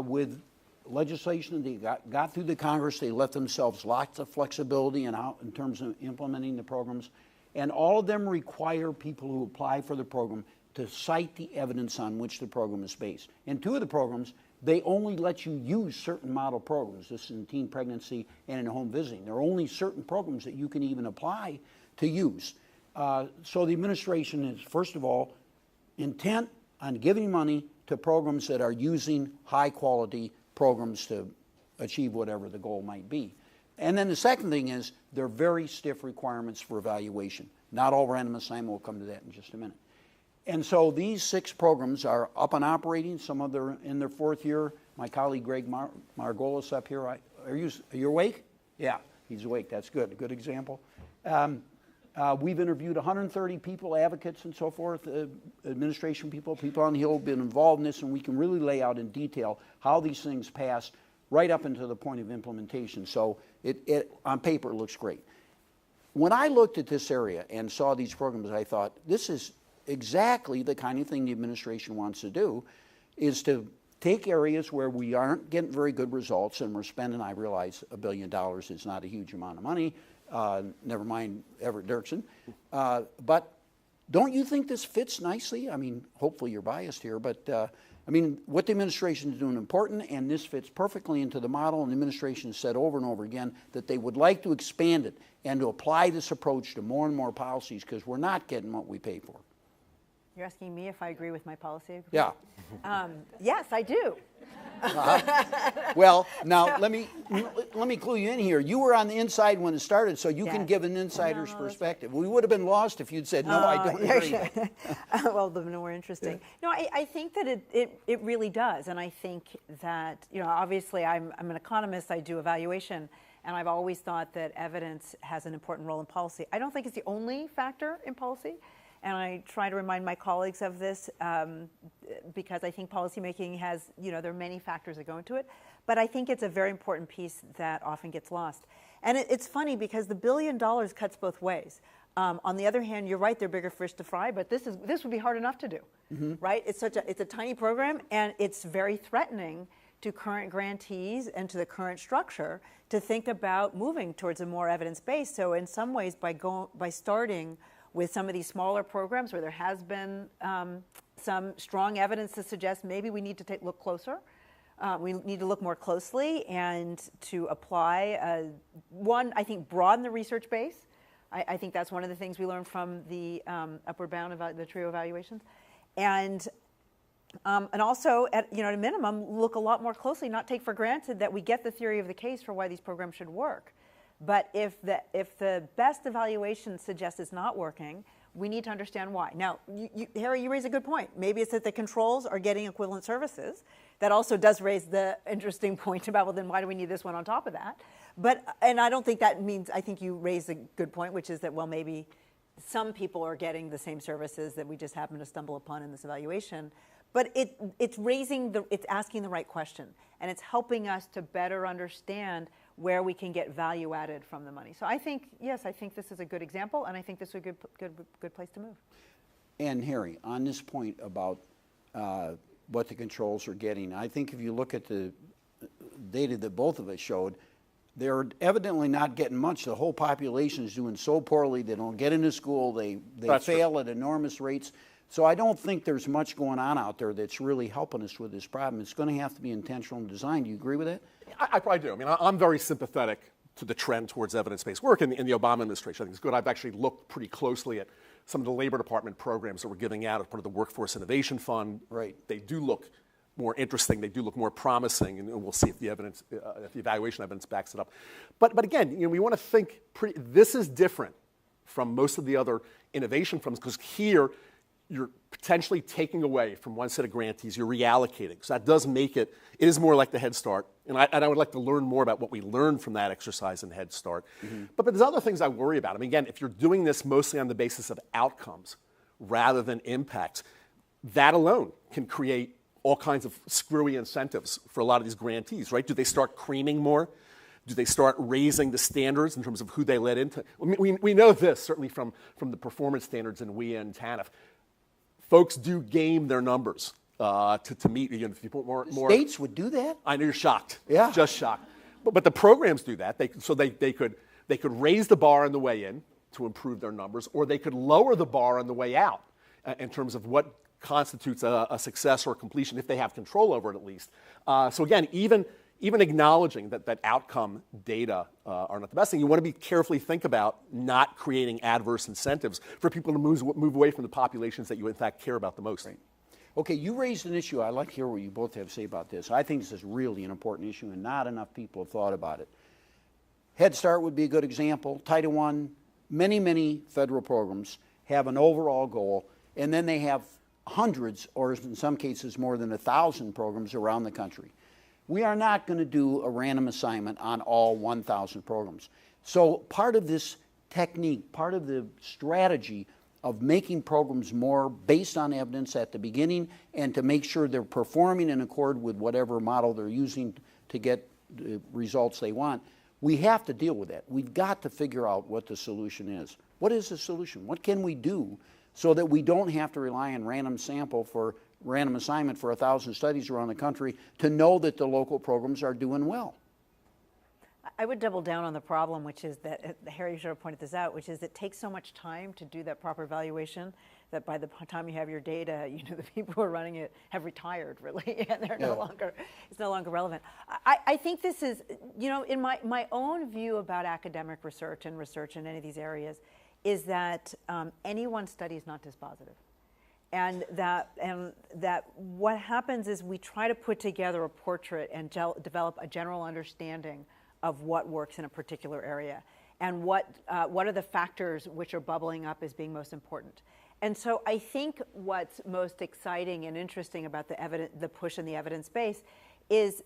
with legislation they got through the Congress. They left themselves lots of flexibility in terms of implementing the programs. And all of them require people who apply for the program to cite the evidence on which the program is based. In 2 of the programs, they only let you use certain model programs. This is in teen pregnancy and in home visiting. There are only certain programs that you can even apply to use. So the administration is, first of all, intent on giving money to programs that are using high-quality programs to achieve whatever the goal might be. And then the second thing is there are very stiff requirements for evaluation. Not all random assignment, we'll come to that in just a minute. And so these 6 programs are up and operating. Some of them are in their 4th year. My colleague Greg Margolis up here, are you awake? Yeah, he's awake. That's good. A good example. We've interviewed 130 people, advocates and so forth, administration people on the Hill have been involved in this, and we can really lay out in detail how these things pass right up into the point of implementation. So it on paper, it looks great. When I looked at this area and saw these programs, I thought, this is exactly the kind of thing the administration wants to do, is to take areas where we aren't getting very good results, and we're spending, I realize $1 billion is not a huge amount of money, never mind Everett Dirksen, but don't you think this fits nicely? I mean, hopefully you're biased here, but I mean, what the administration is doing is important, and this fits perfectly into the model, and the administration has said over and over again that they would like to expand it and to apply this approach to more and more policies because we're not getting what we pay for. You're asking me if I agree with my policy? Yeah. Yes, I do. Well, now let me clue you in here. You were on the inside when it started, so you can Yes. give an insider's perspective. We would have been lost if you'd said, no, I don't agree. Well, the more interesting. No, I think that it really does. And I think that, obviously I'm an economist, I do evaluation, and I've always thought that evidence has an important role in policy. I don't think it's the only factor in policy. And I try to remind my colleagues of this because I think policymaking has, there are many factors that go into it. But I think it's a very important piece that often gets lost. And it's funny because the $1 billion cuts both ways. On the other hand, you're right, they're bigger fish to fry, but this would be hard enough to do, right? It's a tiny program, and it's very threatening to current grantees and to the current structure to think about moving towards a more evidence-based. So in some ways, by starting with some of these smaller programs where there has been some strong evidence to suggest maybe we need to look closer. We need to look more closely and to apply, I think, broaden the research base. I think that's one of the things we learned from the upward bound the TRIO evaluations. And also, at a minimum, look a lot more closely, not take for granted that we get the theory of the case for why these programs should work. But if the best evaluation suggests it's not working, we need to understand why. Now, Harry, you raise a good point. Maybe it's that the controls are getting equivalent services. That also does raise the interesting point about, well, then why do we need this one on top of that? And I don't think that means, I think you raise a good point, which is that, well, maybe some people are getting the same services that we just happen to stumble upon in this evaluation. But it's asking the right question, and it's helping us to better understand where we can get value added from the money. So I think, yes, I think this is a good example, and I think this is a good place to move. And Harry, on this point about what the controls are getting, I think if you look at the data that both of us showed, they're evidently not getting much. The whole population is doing so poorly, they don't get into school, they fail at enormous rates. So I don't think there's much going on out there that's really helping us with this problem. It's going to have to be intentional and designed. Do you agree with that? I probably do. I mean, I'm very sympathetic to the trend towards evidence-based work in the Obama administration. I think it's good. I've actually looked pretty closely at some of the Labor Department programs that we're giving out as part of the Workforce Innovation Fund. Right. They do look more interesting. They do look more promising, and we'll see if the evidence, if the evaluation evidence backs it up. But again, we want to think. This is different from most of the other innovation funds because here, you're potentially taking away from one set of grantees, you're reallocating. So that does make it is more like the Head Start. And I would like to learn more about what we learned from that exercise in Head Start. But there's other things I worry about. I mean, again, if you're doing this mostly on the basis of outcomes rather than impacts, that alone can create all kinds of screwy incentives for a lot of these grantees, right? Do they start creaming more? Do they start raising the standards in terms of who they let into? We know this, certainly from the performance standards in WIA and TANF. Folks do game their numbers to meet, if you put more. States would do that? I know you're shocked. Yeah. Just shocked. But the programs do that. They could raise the bar on the way in to improve their numbers, or they could lower the bar on the way out in terms of what constitutes a success or completion, if they have control over it at least. So again, even acknowledging that outcome data are not the best thing, you want to be carefully think about not creating adverse incentives for people to move away from the populations that you in fact care about the most. Right. Okay, you raised an issue. I'd like to hear what you both have to say about this. I think this is really an important issue, and not enough people have thought about it. Head Start would be a good example. Title I, many federal programs have an overall goal, and then they have hundreds, or in some cases more than 1,000 programs around the country. We are not going to do a random assignment on all 1,000 programs. So part of this technique, part of the strategy of making programs more based on evidence at the beginning and to make sure they're performing in accord with whatever model they're using to get the results they want, we have to deal with that. We've got to figure out what the solution is. What is the solution? What can we do so that we don't have to rely on random assignment for 1,000 studies around the country to know that the local programs are doing well? I would double down on the problem, which is that, Harry should have pointed this out, which is it takes so much time to do that proper evaluation that by the time you have your data, the people who are running it have retired, really, and they're it's no longer relevant. I think this is, in my own view about academic research and research in any of these areas, is that any one study is not dispositive. And that what happens is we try to put together a portrait and develop a general understanding of what works in a particular area and what are the factors which are bubbling up as being most important. And so I think what's most exciting and interesting about the push in the evidence base is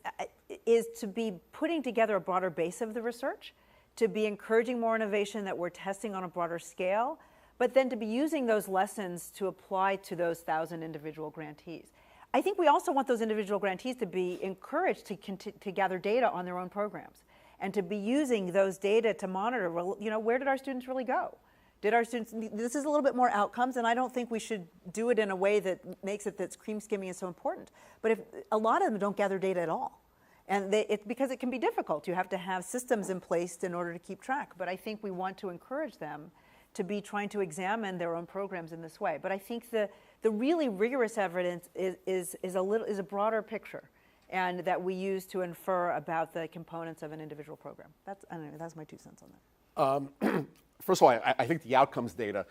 to be putting together a broader base of the research, to be encouraging more innovation that we're testing on a broader scale, but then to be using those lessons to apply to those 1,000 individual grantees. I think we also want those individual grantees to be encouraged to gather data on their own programs and to be using those data to monitor, where did our students really go? Did our students, this is a little bit more outcomes, and I don't think we should do it in a way that makes it that's cream skimming is so important. But if a lot of them don't gather data at all. And it's because it can be difficult. You have to have systems in place in order to keep track. But I think we want to encourage them to be trying to examine their own programs in this way. But I think the really rigorous evidence is a broader picture, and that we use to infer about the components of an individual program. That's my 2 cents on that. First of all, I think the outcomes data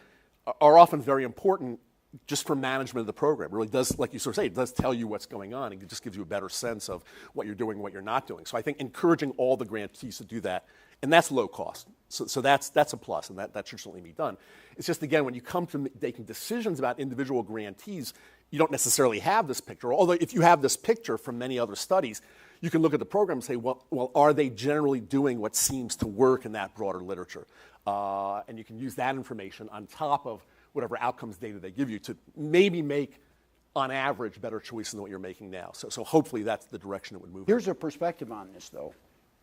are often very important just for management of the program. It really does, like you sort of say, it does tell you what's going on. It just gives you a better sense of what you're doing and what you're not doing. So I think encouraging all the grantees to do that, and that's low cost. So that's a plus, and that should certainly be done. It's just, again, when you come to making decisions about individual grantees, you don't necessarily have this picture. Although if you have this picture from many other studies, you can look at the program and say, well, are they generally doing what seems to work in that broader literature? And you can use that information on top of whatever outcomes data they give you to maybe make, on average, better choices than what you're making now. So hopefully that's the direction it would move. Here's a perspective on this, though.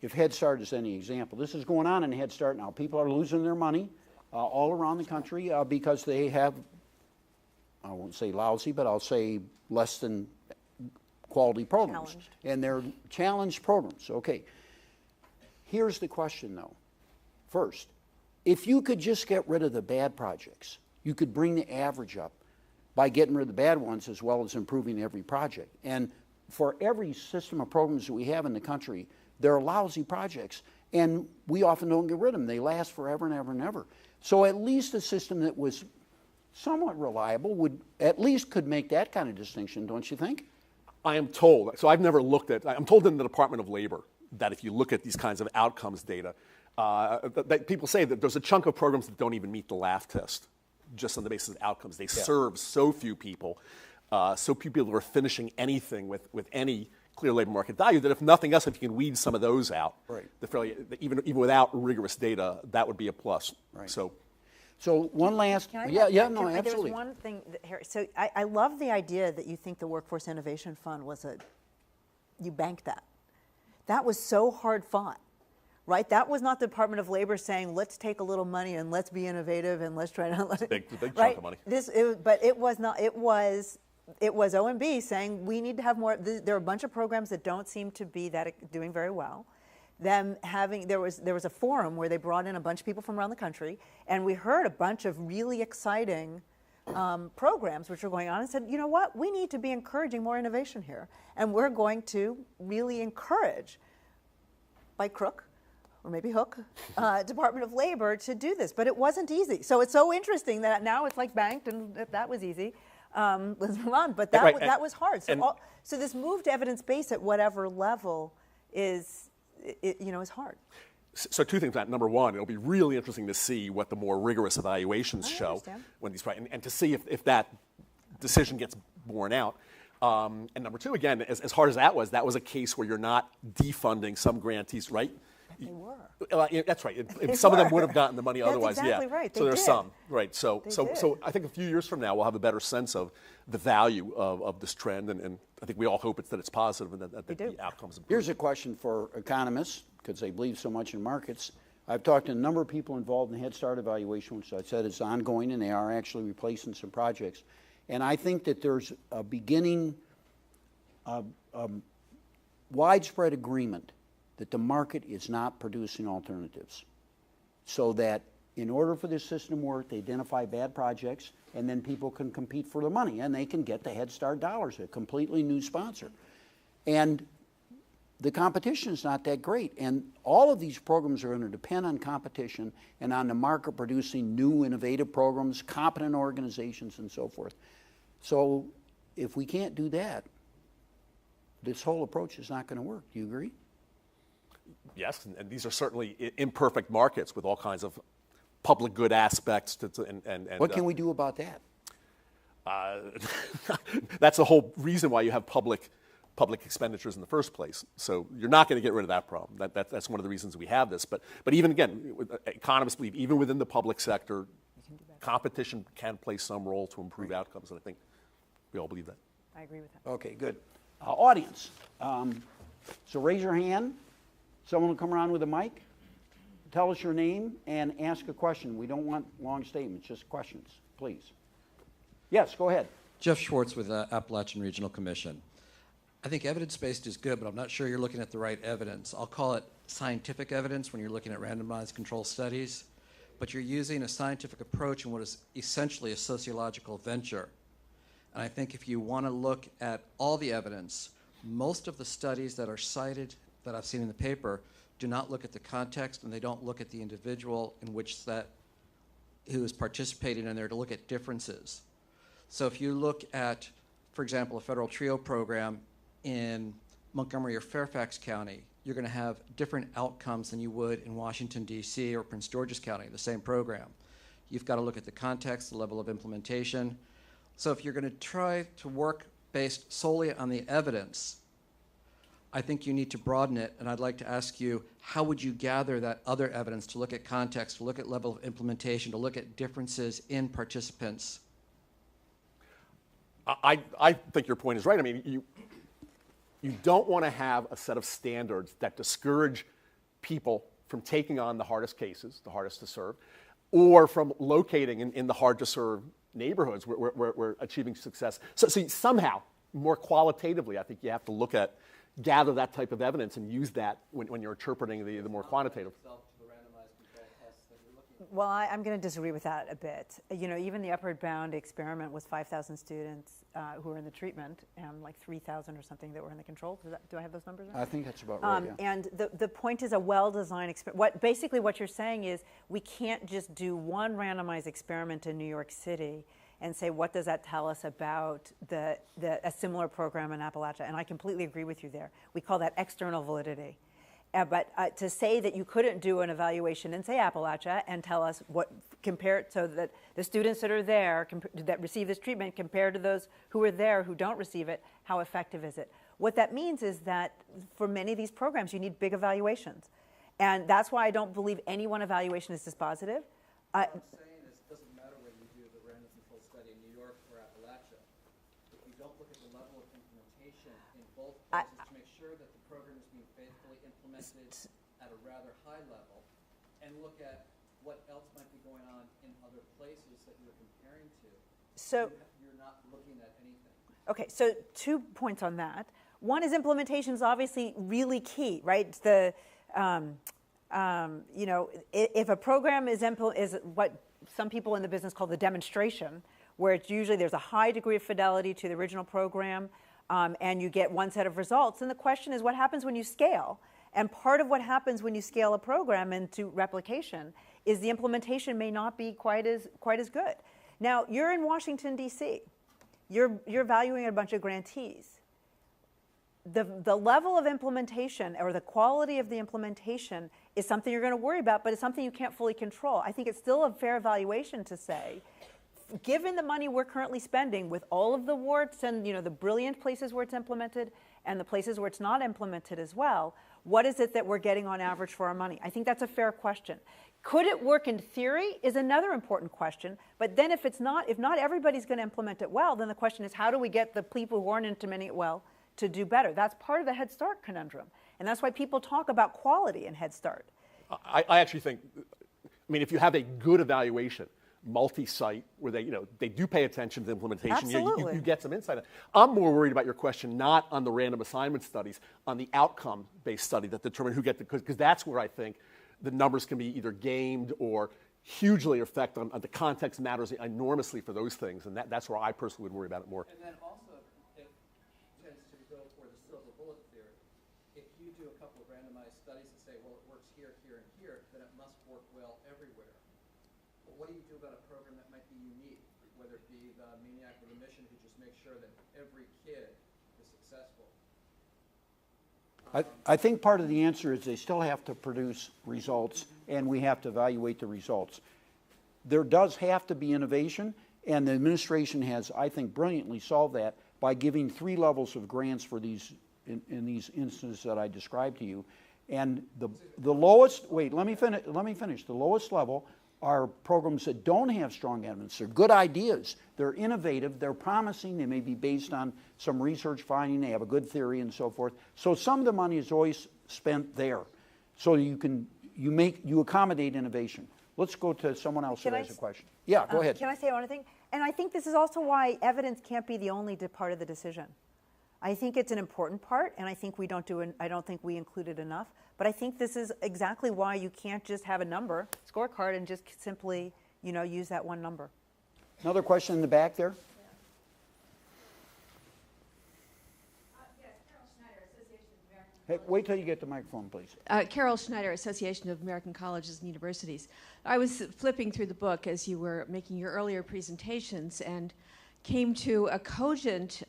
If Head Start is any example, this is going on in Head Start now. People are losing their money all around the country because they have, I won't say lousy, but I'll say less than quality programs. Challenged. And they're challenged programs. Okay. Here's the question, though. First, if you could just get rid of the bad projects, you could bring the average up by getting rid of the bad ones as well as improving every project. And for every system of programs that we have in the country, there are lousy projects, and we often don't get rid of them. They last forever and ever and ever. So at least a system that was somewhat reliable would at least could make that kind of distinction, don't you think? I am told, so I've never looked at, I'm told in the Department of Labor that if you look at these kinds of outcomes data, that people say that there's a chunk of programs that don't even meet the LAF test. just on the basis of outcomes. They serve so few people, so few people are finishing anything with any clear labor market value, that if nothing else, if you can weed some of those out, Right. Even without rigorous data, that would be a plus. Right. So one last, Can I- no, There absolutely. was one thing, Harry, so I love the idea that you think the Workforce Innovation Fund you banked that. That was so hard fought, right? That was not the Department of Labor saying, let's take a little money and let's be innovative and let's try to. big chunk right? of money. But it was not, it was OMB saying we need to have more. There are a bunch of programs that don't seem to be doing very well. There was a forum where they brought in a bunch of people from around the country, and we heard a bunch of really exciting programs which were going on, and said, you know what, we need to be encouraging more innovation here, and we're going to really encourage, by crook, or maybe hook, Department of Labor to do this. But it wasn't easy. So it's so interesting that now it's like banked, and that was easy. Let's move on. But that was hard. So this move to evidence-based at whatever level is hard. So two things. Number one, it'll be really interesting to see what the more rigorous evaluations show understand. when these and to see if that decision gets borne out. And number two, again, as hard as that was a case where you're not defunding some grantees, right? They were. That's right. They Some of them were. would have gotten the money That's otherwise. exactly Yeah. right. So They there's did. some, right? So did. I think a few years from now we'll have a better sense of the value of this trend, and I think we all hope that it's positive and that the outcomes improve. Here's a question for economists, because they believe so much in markets. I've talked to a number of people involved in Head Start evaluation, which I said is ongoing, and they are actually replacing some projects. And I think that there's a beginning widespread agreement that the market is not producing alternatives. So that in order for this system to work, they identify bad projects, and then people can compete for the money, and they can get the Head Start dollars, a completely new sponsor. And the competition is not that great. And all of these programs are going to depend on competition and on the market producing new innovative programs, competent organizations, and so forth. So if we can't do that, this whole approach is not going to work. Do you agree? Yes, and these are certainly imperfect markets with all kinds of public good aspects. What can we do about that? That's the whole reason why you have public expenditures in the first place. So you're not going to get rid of that problem. That's one of the reasons we have this. But even again, economists believe even within the public sector, competition can play some role to improve outcomes, and I think we all believe that. I agree with that. Okay, good. Audience, so raise your hand. Someone will come around with a mic. Tell us your name and ask a question. We don't want long statements, just questions, please. Yes, go ahead. Jeff Schwartz with Appalachian Regional Commission. I think evidence-based is good, but I'm not sure you're looking at the right evidence. I'll call it scientific evidence when you're looking at randomized control studies, but you're using a scientific approach in what is essentially a sociological venture. And I think if you want to look at all the evidence, most of the studies that are cited that I've seen in the paper do not look at the context, and they don't look at the individual in which who is participating in there to look at differences. So if you look at, for example, a federal TRIO program in Montgomery or Fairfax County, you're going to have different outcomes than you would in Washington, D.C. or Prince George's County, the same program. You've got to look at the context, the level of implementation. So if you're going to try to work based solely on the evidence, I think you need to broaden it, and I'd like to ask you, how would you gather that other evidence to look at context, to look at level of implementation, to look at differences in participants? I think your point is right. I mean, you don't want to have a set of standards that discourage people from taking on the hardest cases, the hardest to serve, or from locating in the hard-to-serve neighborhoods where we're achieving success. So somehow, more qualitatively, I think you have to gather that type of evidence and use that when you're interpreting the more quantitative. Well, I'm going to disagree with that a bit. You know, even the upward bound experiment was 5,000 students who were in the treatment and like 3,000 or something that were in the control. Do I have those numbers right? I think that's about right, yeah. And the point is a well-designed experiment. Basically what you're saying is we can't just do one randomized experiment in New York City and say, what does that tell us about a similar program in Appalachia? And I completely agree with you there. We call that external validity. But to say that you couldn't do an evaluation in, say, Appalachia and tell us what, compare it so that the students that are there, that receive this treatment, compared to those who are there who don't receive it, how effective is it? What that means is that for many of these programs, you need big evaluations. And that's why I don't believe any one evaluation is dispositive. What I'm saying is it doesn't matter whether you do the random control study in New York or Appalachia. If you don't look at the level of implementation in both places to make sure that the program is being faithfully implemented at a rather high level, and look at what else might be going on in other places that you're comparing to, So you're not looking at anything. Okay, so 2 points on that. One is implementation is obviously really key, right? You know, if a program is what some people in the business call the demonstration, where it's usually there's a high degree of fidelity to the original program, and you get one set of results. And the question is, what happens when you scale? And part of what happens when you scale a program into replication is the implementation may not be quite as good. Now, you're in Washington, D.C. You're valuing a bunch of grantees. The level of implementation or the quality of the implementation is something you're going to worry about, but it's something you can't fully control. I think it's still a fair evaluation to say, given the money we're currently spending with all of the warts and the brilliant places where it's implemented and the places where it's not implemented as well, what is it that we're getting on average for our money? I think that's a fair question. Could it work in theory is another important question, but then if not everybody's going to implement it well, then the question is, how do we get the people who aren't implementing it well to do better? That's part of the Head Start conundrum, and that's why people talk about quality in Head Start. I actually think, I mean, if you have a good evaluation, multi-site, where they do pay attention to the implementation, you get some insight. I'm more worried about your question, not on the random assignment studies, on the outcome-based study that determine who gets it, because that's where I think the numbers can be either gamed or hugely affect on the context matters enormously for those things, and that's where I personally would worry about it more. And then also, it tends to go for the silver bullet theory. If you do a couple of randomized studies and say, well, it works here, here, and here, then it must work well everywhere. But what do you do about a program that might be unique, whether it be the maniac with a mission who just makes sure that every kid is successful? I think part of the answer is they still have to produce results, and we have to evaluate the results. There does have to be innovation, and the administration has, I think, brilliantly solved that by giving 3 levels of grants for these in these instances that I described to you. And the lowest, wait, let me finish. The lowest level are programs that don't have strong evidence. They're good ideas. They're innovative. They're promising. They may be based on some research finding. They have a good theory and so forth. So some of the money is always spent there. So you accommodate innovation. Let's go to someone else who has a question. Yeah, go ahead. Can I say one thing? And I think this is also why evidence can't be the only part of the decision. I think it's an important part, and I think I don't think we include it enough. But I think this is exactly why you can't just have a number, scorecard, and just simply, use that one number. Another question in the back there? Yes, Carol Schneider, Association of American Hey, Colleges. wait till you get the microphone, please. Carol Schneider, Association of American Colleges and Universities. I was flipping through the book as you were making your earlier presentations and came to a cogent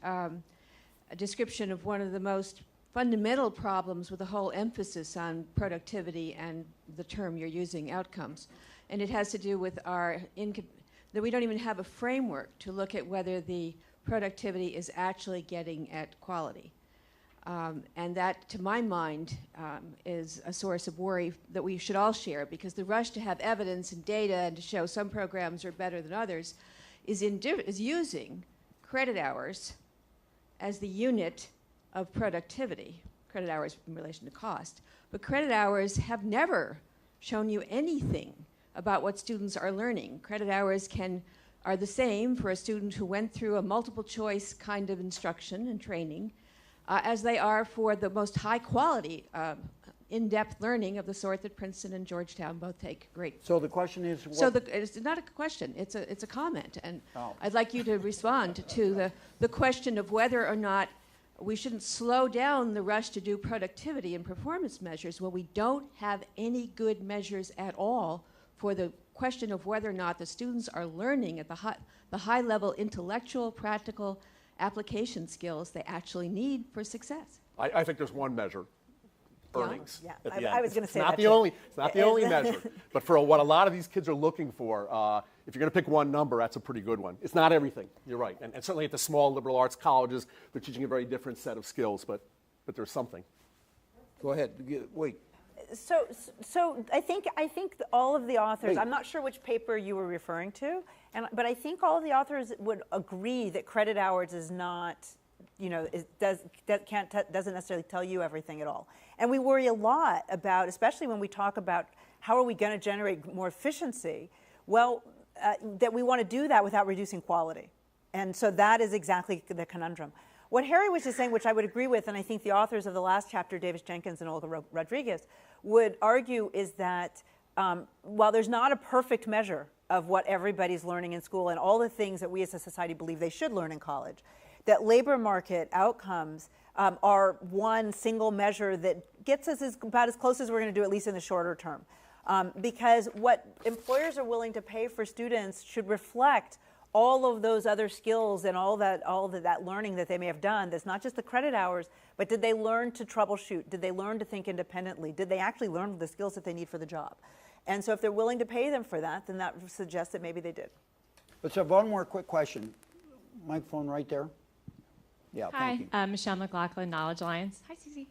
description of one of the most fundamental problems with the whole emphasis on productivity and the term you're using, outcomes. And it has to do with that we don't even have a framework to look at whether the productivity is actually getting at quality. And that, to my mind, is a source of worry that we should all share, because the rush to have evidence and data and to show some programs are better than others is using credit hours as the unit of productivity, credit hours in relation to cost. But credit hours have never shown you anything about what students are learning. Credit hours are the same for a student who went through a multiple choice kind of instruction and training as they are for the most high quality in-depth learning of the sort that Princeton and Georgetown both take great. So the question is what? So it's not a question, it's a comment. And I'd like you to respond to the question of whether or not we shouldn't slow down the rush to do productivity and performance measures when we don't have any good measures at all for the question of whether or not the students are learning at the high level intellectual, practical application skills they actually need for success. I think there's one measure earnings Yeah, at I- the end. I was gonna It's say not that the too. only, it's not the only measure. But for what a lot of these kids are looking for, if you're going to pick one number, that's a pretty good one. It's not everything. You're right. And certainly at the small liberal arts colleges, they're teaching a very different set of skills, but there's something. Go ahead. Wait. So I think all of the authors, Wait. I'm not sure which paper you were referring to, but I think all of the authors would agree that credit hours is not, doesn't necessarily tell you everything at all. And we worry a lot about, especially when we talk about how are we going to generate more efficiency, well, that we want to do that without reducing quality. And so that is exactly the conundrum. What Harry was just saying, which I would agree with, and I think the authors of the last chapter, Davis Jenkins and Olga Rodriguez, would argue is that while there's not a perfect measure of what everybody's learning in school and all the things that we as a society believe they should learn in college, that labor market outcomes are one single measure that gets us about as close as we're going to do, at least in the shorter term. Because what employers are willing to pay for students should reflect all of those other skills and all of that learning that they may have done. That's not just the credit hours, but did they learn to troubleshoot? Did they learn to think independently? Did they actually learn the skills that they need for the job? And so if they're willing to pay them for that, then that suggests that maybe they did. Let's have one more quick question. Microphone right there. Yeah, thank you. Hi, Michelle McLaughlin, Knowledge Alliance. Hi, Susie.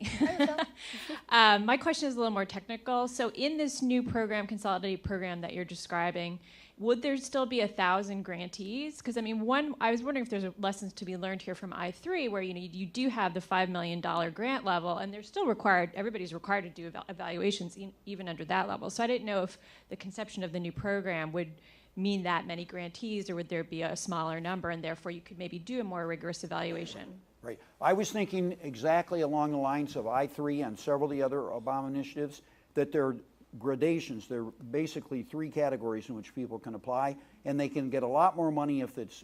My question is a little more technical. So in this new program, consolidated program that you're describing, would there still be 1,000 grantees? Because I mean, I was wondering if there's lessons to be learned here from I3, where you do have the $5 million grant level, and they're still required. Everybody's required to do evaluations even under that level. So I didn't know if the conception of the new program would mean that many grantees, or would there be a smaller number, and therefore you could maybe do a more rigorous evaluation? Right. I was thinking exactly along the lines of I3 and several of the other Obama initiatives, that there are gradations. There are basically 3 categories in which people can apply, and they can get a lot more money if it's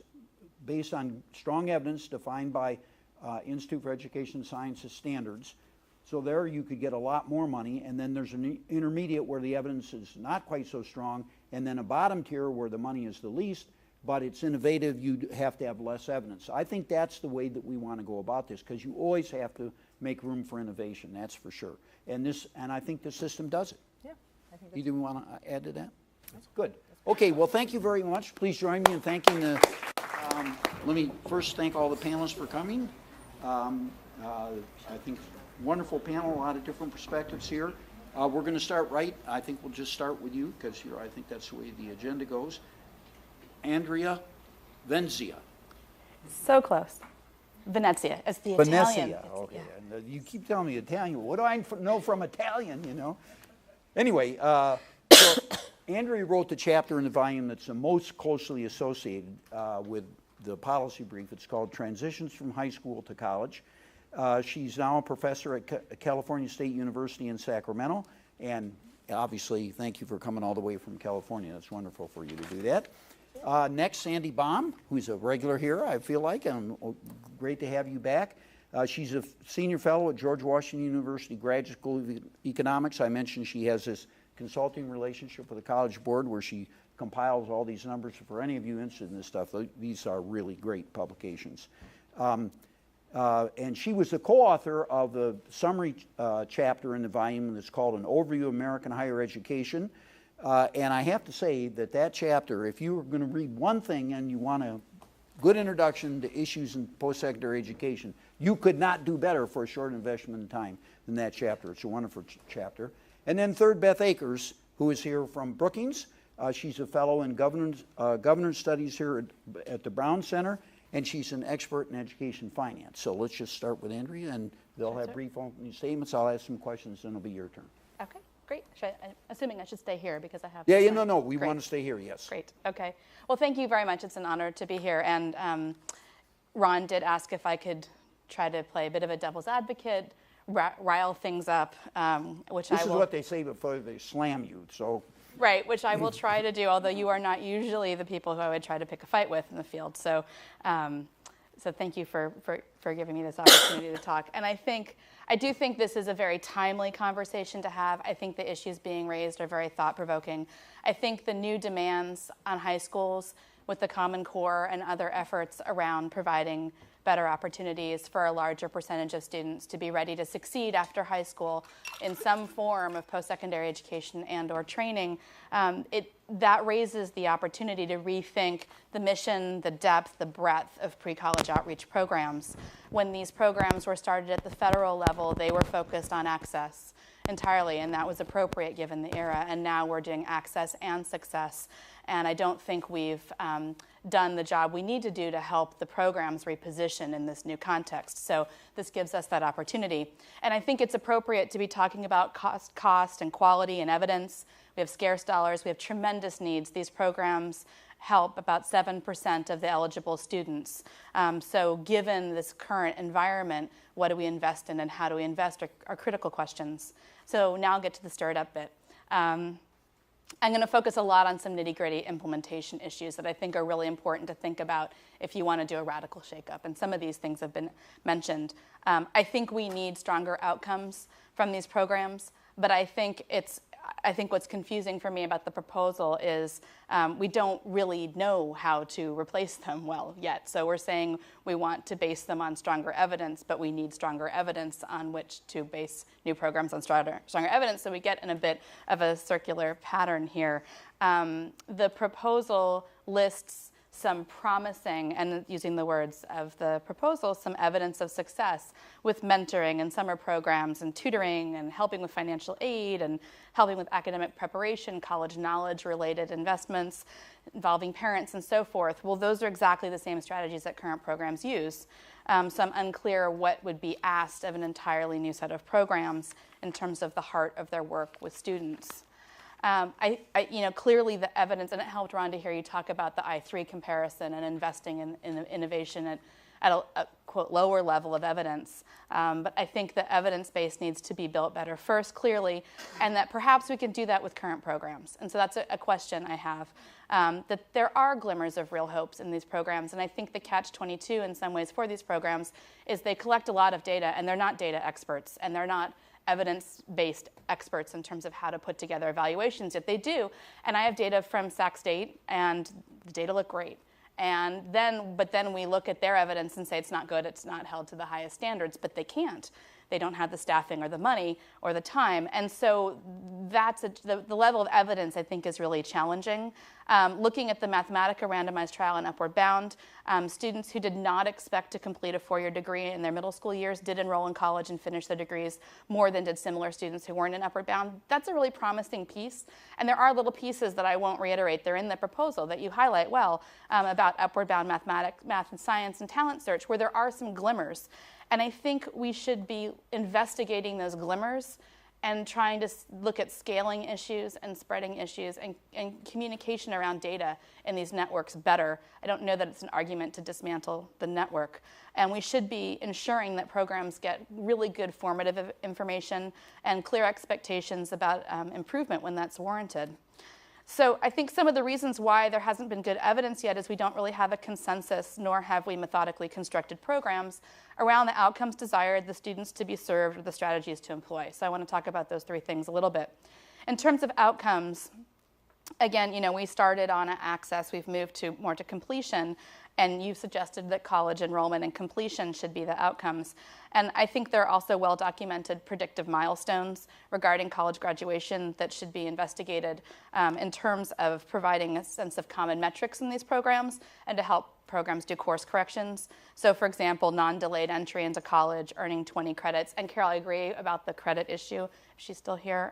based on strong evidence defined by Institute for Education and Sciences standards. So there you could get a lot more money, and then there's an intermediate where the evidence is not quite so strong, and then a bottom tier where the money is the least, but it's innovative, you have to have less evidence. I think that's the way that we want to go about this, because you always have to make room for innovation, that's for sure. And I think the system does it. Yeah, I think Either want to add to that? Good. Okay, well, thank you very much. Please join me in thanking the, let me first thank all the panelists for coming. I think wonderful panel, a lot of different perspectives here. We're going to start right. I think we'll just start with you, because I think that's the way the agenda goes. Andrea Venezia. So close. Venezia. It's the Italian. Venezia, okay. Yeah. And, you keep telling me Italian. What do I know from Italian, you know? Anyway, so Andrea wrote the chapter in the volume that's the most closely associated with the policy brief. It's called Transitions from High School to College. She's now a professor at California State University in Sacramento, and obviously, thank you for coming all the way from California. It's wonderful for you to do that. Next, Sandy Baum, who's a regular here, I feel like, and great to have you back. She's a senior fellow at George Washington University Graduate School of Economics. I mentioned she has this consulting relationship with the College Board where she compiles all these numbers. For any of you interested in this stuff, these are really great publications. And she was the co-author of the summary chapter in the volume that's called An Overview of American Higher Education. And I have to say that chapter, if you were going to read one thing and you want a good introduction to issues in post-secondary education, you could not do better for a short investment in time than that chapter. It's a wonderful chapter. And then third, Beth Akers, who is here from Brookings. She's a fellow in governance studies here at the Brown Center, and she's an expert in education finance. So let's just start with Andrea, and they'll have brief opening statements. I'll ask some questions, and it'll be your turn. Okay, great. I'm assuming I should stay here because I have. Yeah, no. We Great. want to stay here, yes. Great. Okay. Well, thank you very much. It's an honor to be here. And Ron did ask if I could try to play a bit of a devil's advocate, rile things up, which I will. This is what they say before they slam you, so. Right, which I will try to do, although you are not usually the people who I would try to pick a fight with in the field. So thank you for giving me this opportunity to talk. And I do think this is a very timely conversation to have. I think the issues being raised are very thought-provoking. I think the new demands on high schools with the Common Core and other efforts around providing better opportunities for a larger percentage of students to be ready to succeed after high school in some form of post-secondary education and or training, that raises the opportunity to rethink the mission, the depth, the breadth of pre-college outreach programs. When these programs were started at the federal level, they were focused on access entirely, and that was appropriate given the era. And now we're doing access and success. And I don't think we've done the job we need to do to help the programs reposition in this new context. So this gives us that opportunity. And I think it's appropriate to be talking about cost and quality and evidence. We have scarce dollars. We have tremendous needs. These programs help about 7% of the eligible students. So given this current environment, what do we invest in and how do we invest are critical questions. So now I'll get to the stir it up bit. I'm going to focus a lot on some nitty-gritty implementation issues that I think are really important to think about if you want to do a radical shakeup. And some of these things have been mentioned. I think we need stronger outcomes from these programs, but I think what's confusing for me about the proposal is we don't really know how to replace them well yet. So we're saying we want to base them on stronger evidence, but we need stronger evidence on which to base new programs on stronger evidence. So we get in a bit of a circular pattern here. The proposal lists some promising, and using the words of the proposal, some evidence of success with mentoring and summer programs and tutoring and helping with financial aid and helping with academic preparation, college knowledge-related investments involving parents and so forth. Well, those are exactly the same strategies that current programs use. So I'm unclear what would be asked of an entirely new set of programs in terms of the heart of their work with students. Clearly the evidence, and it helped, Ron, to hear you talk about the I3 comparison and investing in innovation at a quote, lower level of evidence. But I think the evidence base needs to be built better first, clearly, and that perhaps we can do that with current programs. And so that's a question I have, that there are glimmers of real hopes in these programs. And I think the catch-22 in some ways for these programs is they collect a lot of data, and they're not data experts, and they're not evidence-based experts in terms of how to put together evaluations, yet they do. And I have data from Sac State, and the data look great. But then we look at their evidence and say it's not good, it's not held to the highest standards, but they can't. They don't have the staffing or the money or the time. And so that's the level of evidence, I think, is really challenging. Looking at the Mathematica randomized trial in Upward Bound, students who did not expect to complete a 4-year degree in their middle school years did enroll in college and finish their degrees more than did similar students who weren't in Upward Bound. That's a really promising piece. And there are little pieces that I won't reiterate. They're in the proposal that you highlight well about Upward Bound mathematics, math and science, and talent search, where there are some glimmers. And I think we should be investigating those glimmers and trying to look at scaling issues and spreading issues and communication around data in these networks better. I don't know that it's an argument to dismantle the network. And we should be ensuring that programs get really good formative information and clear expectations about improvement when that's warranted. So I think some of the reasons why there hasn't been good evidence yet is we don't really have a consensus, nor have we methodically constructed programs around the outcomes desired, the students to be served, or the strategies to employ. So I want to talk about those three things a little bit. In terms of outcomes, again, we started on access, we've moved more to completion, and you've suggested that college enrollment and completion should be the outcomes. And I think there are also well-documented predictive milestones regarding college graduation that should be investigated in terms of providing a sense of common metrics in these programs and to help programs do course corrections. So for example, non-delayed entry into college, earning 20 credits. And Carol, I agree about the credit issue, if she's still here.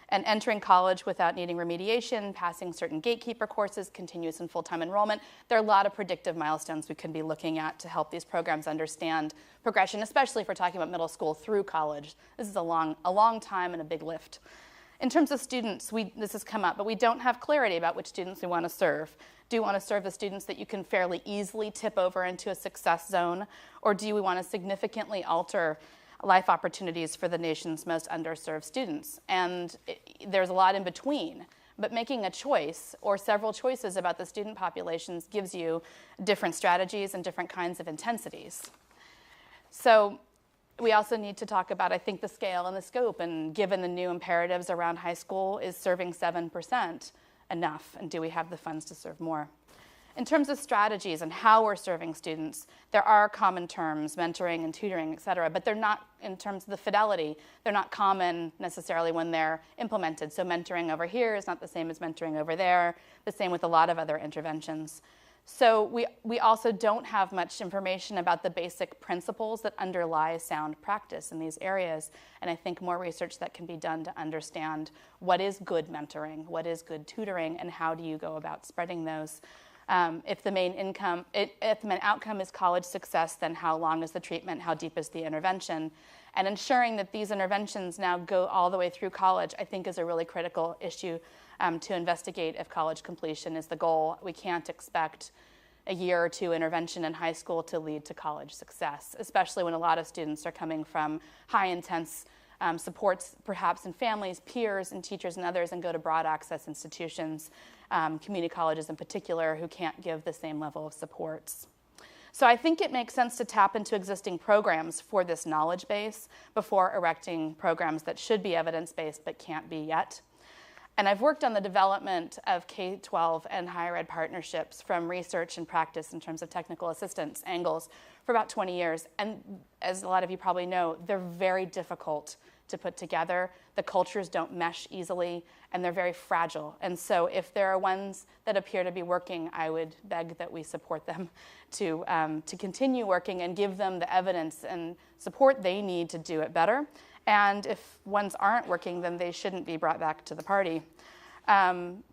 And entering college without needing remediation, passing certain gatekeeper courses, continuous and full-time enrollment. There are a lot of predictive milestones we can be looking at to help these programs understand progression, especially if we're talking about middle school through college. This is a long time and a big lift. In terms of students, this has come up, but we don't have clarity about which students we want to serve. Do you want to serve the students that you can fairly easily tip over into a success zone, or do we want to significantly alter life opportunities for the nation's most underserved students? And there's a lot in between, but making a choice or several choices about the student populations gives you different strategies and different kinds of intensities. So we also need to talk about, I think, the scale and the scope, and given the new imperatives around high school, is serving 7% enough, and do we have the funds to serve more? In terms of strategies and how we're serving students, there are common terms, mentoring and tutoring, et cetera, but they're not, in terms of the fidelity, they're not common necessarily when they're implemented. So mentoring over here is not the same as mentoring over there, the same with a lot of other interventions. So we also don't have much information about the basic principles that underlie sound practice in these areas. And I think more research that can be done to understand what is good mentoring, what is good tutoring, and how do you go about spreading those. If the main outcome is college success, then how long is the treatment? How deep is the intervention? And ensuring that these interventions now go all the way through college, I think, is a really critical issue to investigate if college completion is the goal. We can't expect a year or two intervention in high school to lead to college success, especially when a lot of students are coming from high intense supports, perhaps in families, peers, and teachers and others, and go to broad access institutions, community colleges in particular, who can't give the same level of supports. So I think it makes sense to tap into existing programs for this knowledge base before erecting programs that should be evidence-based but can't be yet. And I've worked on the development of K-12 and higher ed partnerships from research and practice in terms of technical assistance angles for about 20 years. And as a lot of you probably know, they're very difficult to put together. The cultures don't mesh easily, and they're very fragile. And so if there are ones that appear to be working, I would beg that we support them to continue working and give them the evidence and support they need to do it better. And if ones aren't working, then they shouldn't be brought back to the party.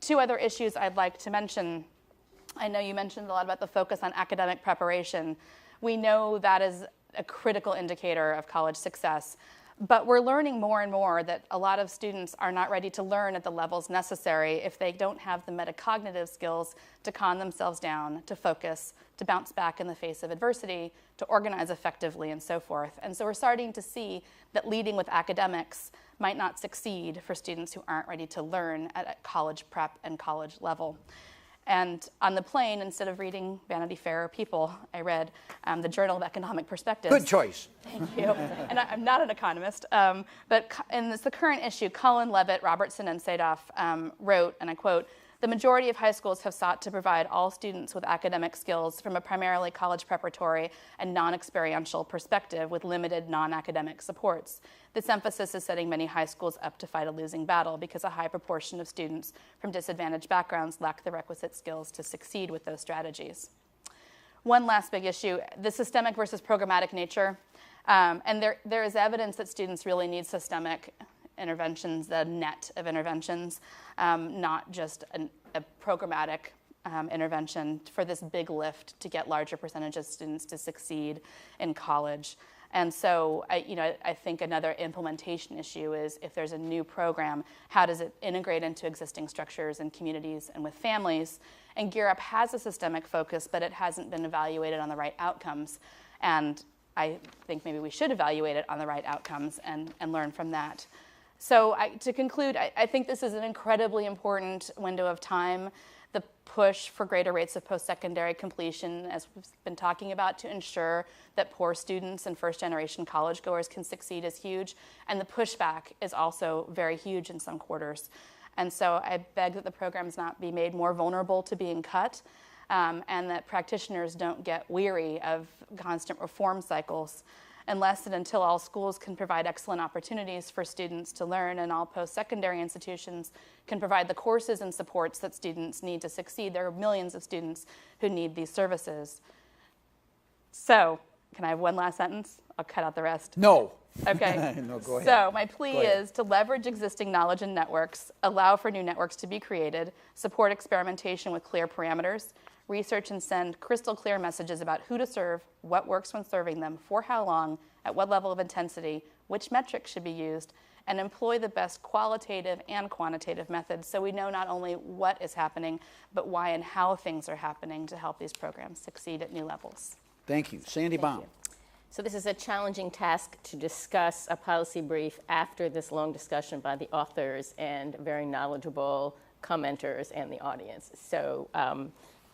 Two other issues I'd like to mention. I know you mentioned a lot about the focus on academic preparation. We know that is a critical indicator of college success. But we're learning more and more that a lot of students are not ready to learn at the levels necessary if they don't have the metacognitive skills to calm themselves down, to focus, to bounce back in the face of adversity, to organize effectively, and so forth. And so we're starting to see that leading with academics might not succeed for students who aren't ready to learn at college prep and college level. And on the plane, instead of reading Vanity Fair or People, I read the Journal of Economic Perspectives. Good choice. Thank you. And I'm not an economist, but in the current issue, Cullen, Levitt, Robertson, and Sadoff wrote, and I quote, "The majority of high schools have sought to provide all students with academic skills from a primarily college preparatory and non-experiential perspective with limited non-academic supports. This emphasis is setting many high schools up to fight a losing battle because a high proportion of students from disadvantaged backgrounds lack the requisite skills to succeed with those strategies." One last big issue, the systemic versus programmatic nature. And there is evidence that students really need systemic interventions, the net of interventions, not just a programmatic intervention for this big lift to get larger percentages of students to succeed in college. And so, I think another implementation issue is if there's a new program, how does it integrate into existing structures and communities and with families? And Gear Up has a systemic focus, but it hasn't been evaluated on the right outcomes. And I think maybe we should evaluate it on the right outcomes and learn from that. So to conclude, I think this is an incredibly important window of time. The push for greater rates of post-secondary completion, as we've been talking about, to ensure that poor students and first-generation college goers can succeed is huge. And the pushback is also very huge in some quarters. And so I beg that the programs not be made more vulnerable to being cut, and that practitioners don't get weary of constant reform cycles. Unless and until all schools can provide excellent opportunities for students to learn and all post-secondary institutions can provide the courses and supports that students need to succeed, there are millions of students who need these services. So, can I have one last sentence? I'll cut out the rest. No. Okay. No, go ahead. So my plea is to leverage existing knowledge and networks, allow for new networks to be created, support experimentation with clear parameters, research and send crystal clear messages about who to serve, what works when serving them, for how long, at what level of intensity, which metrics should be used, and employ the best qualitative and quantitative methods so we know not only what is happening, but why and how things are happening to help these programs succeed at new levels. Thank you. Sandy Baum. So this is a challenging task to discuss a policy brief after this long discussion by the authors and very knowledgeable commenters and the audience. So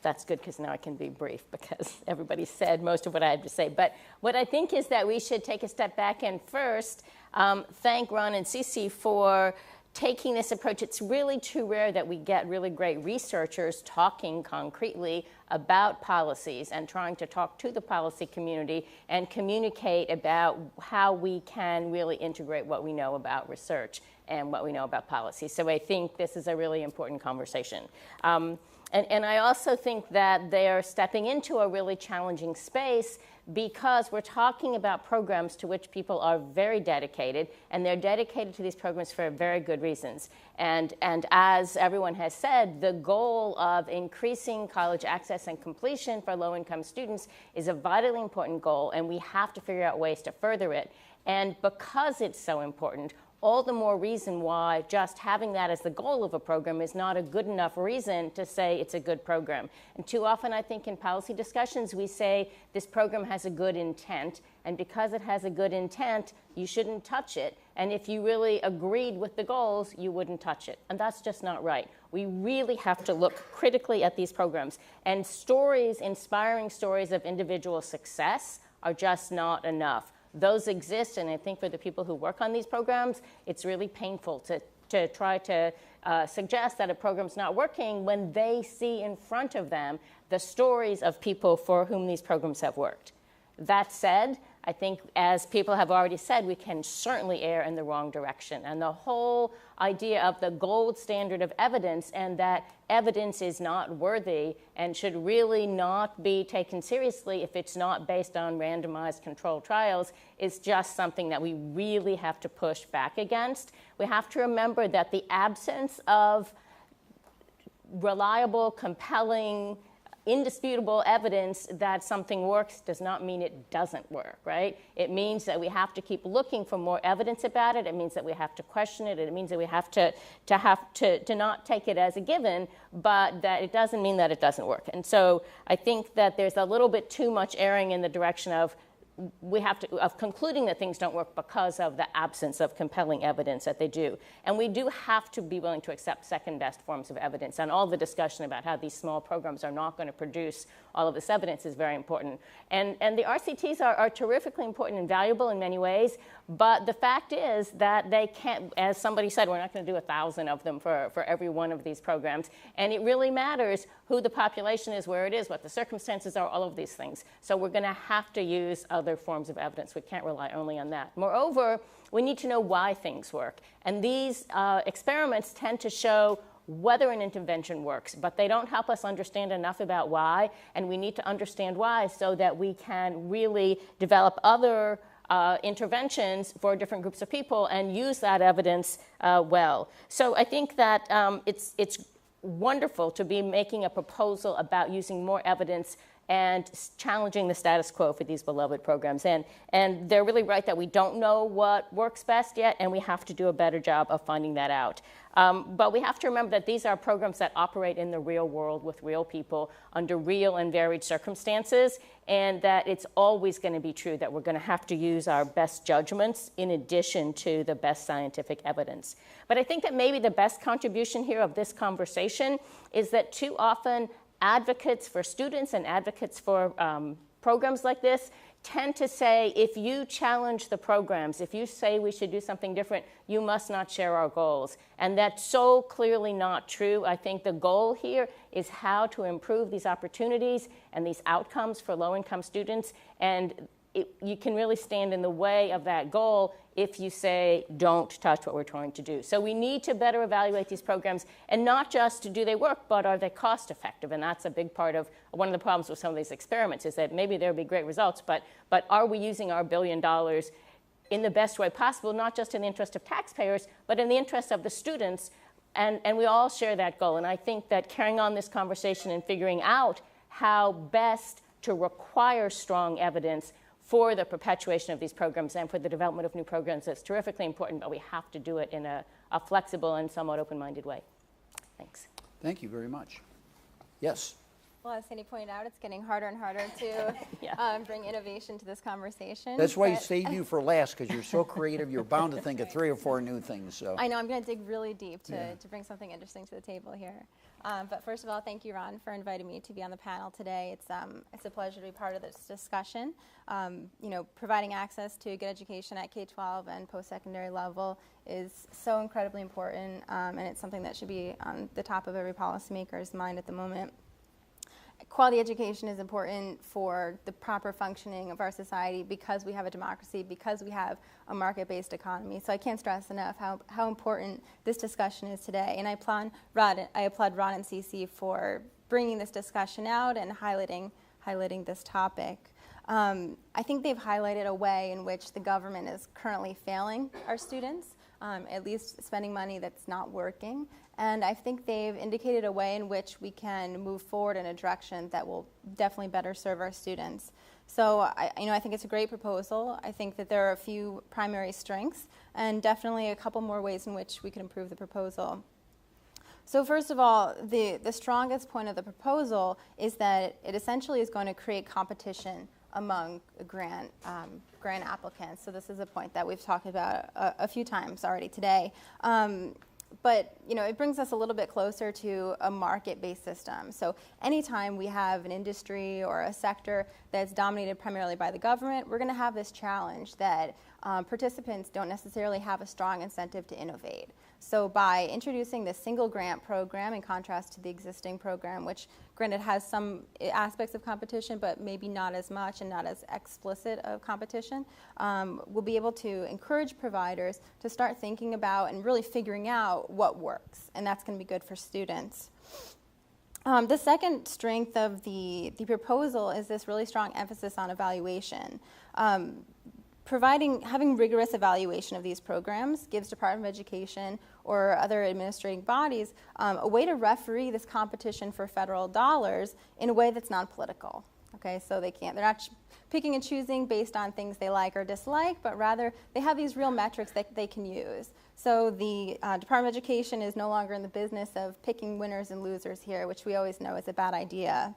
that's good because now I can be brief because everybody said most of what I had to say. But what I think is that we should take a step back and first thank Ron and Cece for taking this approach. It's really too rare that we get really great researchers talking concretely about policies and trying to talk to the policy community and communicate about how we can really integrate what we know about research and what we know about policy. So I think this is a really important conversation. And I also think that they're stepping into a really challenging space because we're talking about programs to which people are very dedicated, and they're dedicated to these programs for very good reasons. And as everyone has said, the goal of increasing college access and completion for low-income students is a vitally important goal, and we have to figure out ways to further it. And because it's so important, all the more reason why just having that as the goal of a program is not a good enough reason to say it's a good program. And too often, I think, in policy discussions, we say this program has a good intent, and because it has a good intent, you shouldn't touch it. And if you really agreed with the goals, you wouldn't touch it. And that's just not right. We really have to look critically at these programs. And stories, inspiring stories of individual success, are just not enough. Those exist, and I think for the people who work on these programs, it's really painful to try to suggest that a program's not working when they see in front of them the stories of people for whom these programs have worked. That said, I think, as people have already said, we can certainly err in the wrong direction. And the whole idea of the gold standard of evidence, and that evidence is not worthy and should really not be taken seriously if it's not based on randomized controlled trials, is just something that we really have to push back against. We have to remember that the absence of reliable, compelling, indisputable evidence that something works does not mean it doesn't work, right? It means that we have to keep looking for more evidence about it. It means that we have to question it. It means that we have to not take it as a given, but that it doesn't mean that it doesn't work. And so I think that there's a little bit too much erring in the direction of concluding that things don't work because of the absence of compelling evidence that they do. And we do have to be willing to accept second best forms of evidence. And all the discussion about how these small programs are not going to produce all of this evidence is very important. And the RCTs are terrifically important and valuable in many ways, but the fact is that they can't, as somebody said, we're not going to do 1,000 of them for every one of these programs. And it really matters who the population is, where it is, what the circumstances are, all of these things. So we're going to have to use other forms of evidence. We can't rely only on that. Moreover, we need to know why things work. And these experiments tend to show whether an intervention works, but they don't help us understand enough about why, and we need to understand why so that we can really develop other interventions for different groups of people and use that evidence well. So I think that it's wonderful to be making a proposal about using more evidence and challenging the status quo for these beloved programs. And they're really right that we don't know what works best yet, and we have to do a better job of finding that out. But we have to remember that these are programs that operate in the real world with real people under real and varied circumstances, and that it's always going to be true that we're going to have to use our best judgments in addition to the best scientific evidence. But I think that maybe the best contribution here of this conversation is that too often advocates for students and advocates for programs like this tend to say, if you challenge the programs, if you say we should do something different, you must not share our goals. And that's so clearly not true. I think the goal here is how to improve these opportunities and these outcomes for low-income students. And you can really stand in the way of that goal if you say, don't touch what we're trying to do. So we need to better evaluate these programs, and not just do they work, but are they cost effective? And that's a big part of one of the problems with some of these experiments, is that maybe there will be great results, but are we using our $1 billion in the best way possible, not just in the interest of taxpayers, but in the interest of the students? And we all share that goal. And I think that carrying on this conversation and figuring out how best to require strong evidence for the perpetuation of these programs and for the development of new programs is terrifically important, but we have to do it in a flexible and somewhat open-minded way. Thanks. Thank you very much. Yes. Well, as Cindy pointed out, it's getting harder and harder to bring innovation to this conversation. That's why I saved you for last, because you're so creative. You're bound to think of 3 or 4 new things. So I know, I'm going to dig really deep to bring something interesting to the table here. But first of all, thank you, Ron, for inviting me to be on the panel today. It's a pleasure to be part of this discussion. Providing access to a good education at K-12 and post-secondary level is so incredibly important, and it's something that should be on the top of every policymaker's mind at the moment. quality education is important for the proper functioning of our society because we have a democracy, because we have a market-based economy. So I can't stress enough how important this discussion is today. And I applaud Ron and Cece for bringing this discussion out and highlighting this topic. I think they've highlighted a way in which the government is currently failing our students, at least spending money that's not working. And I think they've indicated a way in which we can move forward in a direction that will definitely better serve our students. So I think it's a great proposal. I think that there are a few primary strengths and definitely a couple more ways in which we can improve the proposal. So first of all, the strongest point of the proposal is that it essentially is going to create competition among grant applicants. So this is a point that we've talked about a few times already today. But it brings us a little bit closer to a market-based system. So anytime we have an industry or a sector that's dominated primarily by the government, we're going to have this challenge that participants don't necessarily have a strong incentive to innovate. So by introducing this single grant program in contrast to the existing program, which granted has some aspects of competition, but maybe not as much and not as explicit of competition, we'll be able to encourage providers to start thinking about and really figuring out what works, and that's going to be good for students. The second strength of the proposal is this really strong emphasis on evaluation. Having rigorous evaluation of these programs gives Department of Education or other administrating bodies a way to referee this competition for federal dollars in a way that's non-political. Okay, so they're not picking and choosing based on things they like or dislike, but rather they have these real metrics that they can use. So the Department of Education is no longer in the business of picking winners and losers here, which we always know is a bad idea.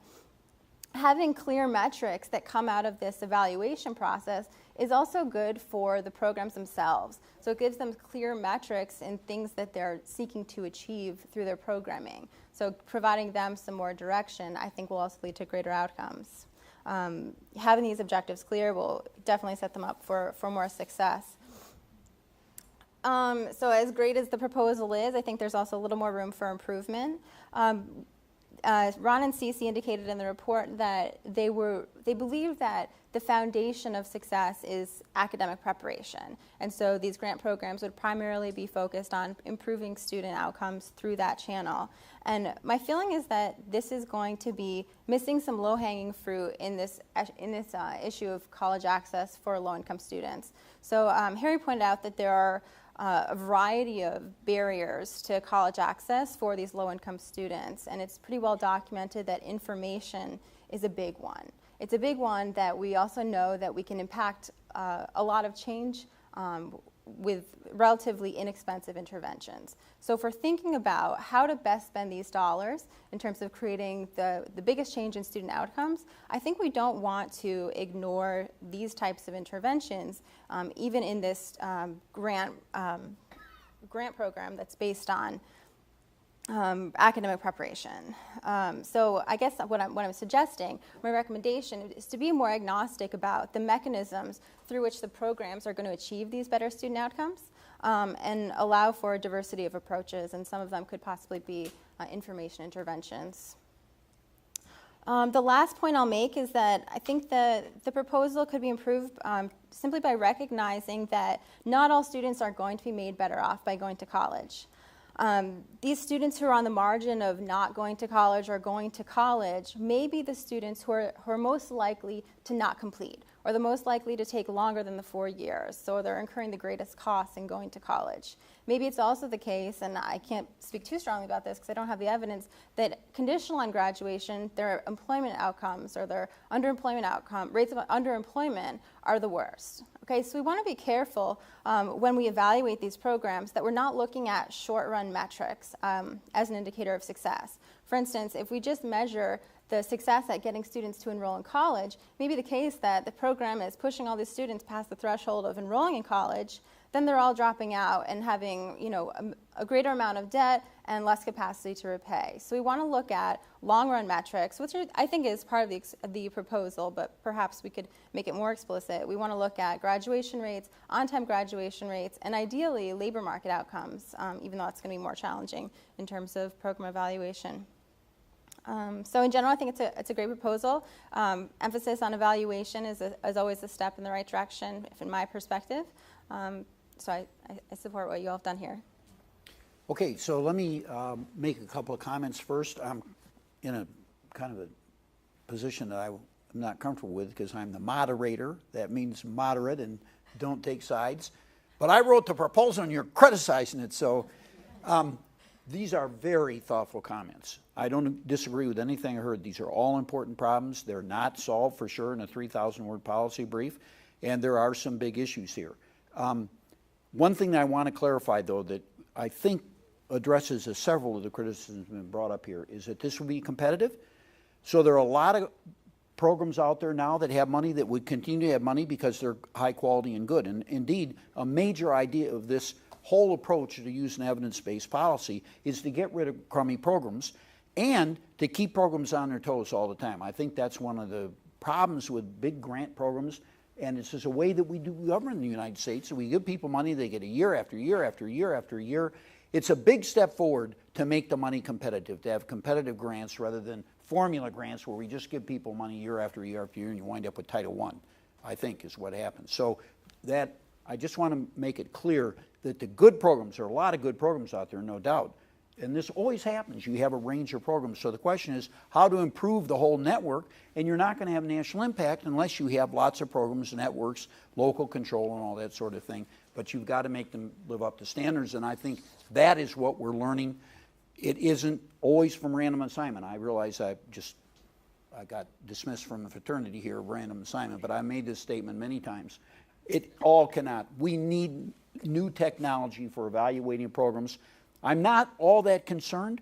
Having clear metrics that come out of this evaluation process is also good for the programs themselves. So it gives them clear metrics and things that they're seeking to achieve through their programming. So providing them some more direction, I think, will also lead to greater outcomes. Having these objectives clear will definitely set them up for more success. So as great as the proposal is, I think there's also a little more room for improvement. Ron and Cece indicated in the report that they believe that the foundation of success is academic preparation. And so these grant programs would primarily be focused on improving student outcomes through that channel. And my feeling is that this is going to be missing some low-hanging fruit in this issue of college access for low-income students. So Harry pointed out that there are a variety of barriers to college access for these low-income students, and it's pretty well documented that information is a big one. It's a big one that we also know that we can impact a lot of change with relatively inexpensive interventions. So if we're thinking about how to best spend these dollars in terms of creating the biggest change in student outcomes, I think we don't want to ignore these types of interventions, even in this grant program that's based on academic preparation. So I guess what I'm suggesting, my recommendation is to be more agnostic about the mechanisms through which the programs are going to achieve these better student outcomes, and allow for a diversity of approaches, and some of them could possibly be information interventions. The last point I'll make is that I think the proposal could be improved simply by recognizing that not all students are going to be made better off by going to college. These students who are on the margin of not going to college or going to college may be the students who are most likely to not complete, or the most likely to take longer than the 4 years, so they're incurring the greatest costs in going to college. Maybe it's also the case, and I can't speak too strongly about this because I don't have the evidence, that conditional on graduation, their employment outcomes or their rates of underemployment are the worst. Okay, so we want to be careful when we evaluate these programs that we're not looking at short-run metrics as an indicator of success. For instance, if we just measure the success at getting students to enroll in college, maybe the case that the program is pushing all these students past the threshold of enrolling in college, then they're all dropping out and having, a greater amount of debt and less capacity to repay. So we want to look at long-run metrics, which I think is part of the proposal, but perhaps we could make it more explicit. We want to look at graduation rates, on-time graduation rates, and ideally labor market outcomes, even though it's going to be more challenging in terms of program evaluation. So in general, I think it's a great proposal. Emphasis on evaluation is always a step in the right direction, in my perspective. So I support what you all have done here. Okay, so let me make a couple of comments first. I'm in a kind of a position that I'm not comfortable with because I'm the moderator. That means moderate and don't take sides. But I wrote the proposal and you're criticizing it, so these are very thoughtful comments. I don't disagree with anything I heard. These are all important problems. They're not solved for sure in a 3,000-word policy brief, and there are some big issues here. One thing that I want to clarify, though, that I think addresses several of the criticisms that have been brought up here is that this will be competitive. So there are a lot of programs out there now that have money that would continue to have money because they're high quality and good. And indeed, a major idea of this whole approach to using evidence-based policy is to get rid of crummy programs and to keep programs on their toes all the time. I think that's one of the problems with big grant programs, and it's just a way that we do govern in the United States. So we give people money, they get a year after year after year after year. It's a big step forward to make the money competitive, to have competitive grants rather than formula grants where we just give people money year after year after year and you wind up with Title I, I think is what happens. So that, I just want to make it clear that the good programs, there are a lot of good programs out there, no doubt. And this always happens. You have a range of programs. So the question is how to improve the whole network, and you're not going to have national impact unless you have lots of programs, networks, local control, and all that sort of thing. But you've got to make them live up to standards, and I think that is what we're learning. It isn't always from random assignment. I realize I got dismissed from the fraternity here of random assignment, but I made this statement many times. It all cannot. We need new technology for evaluating programs. I'm not all that concerned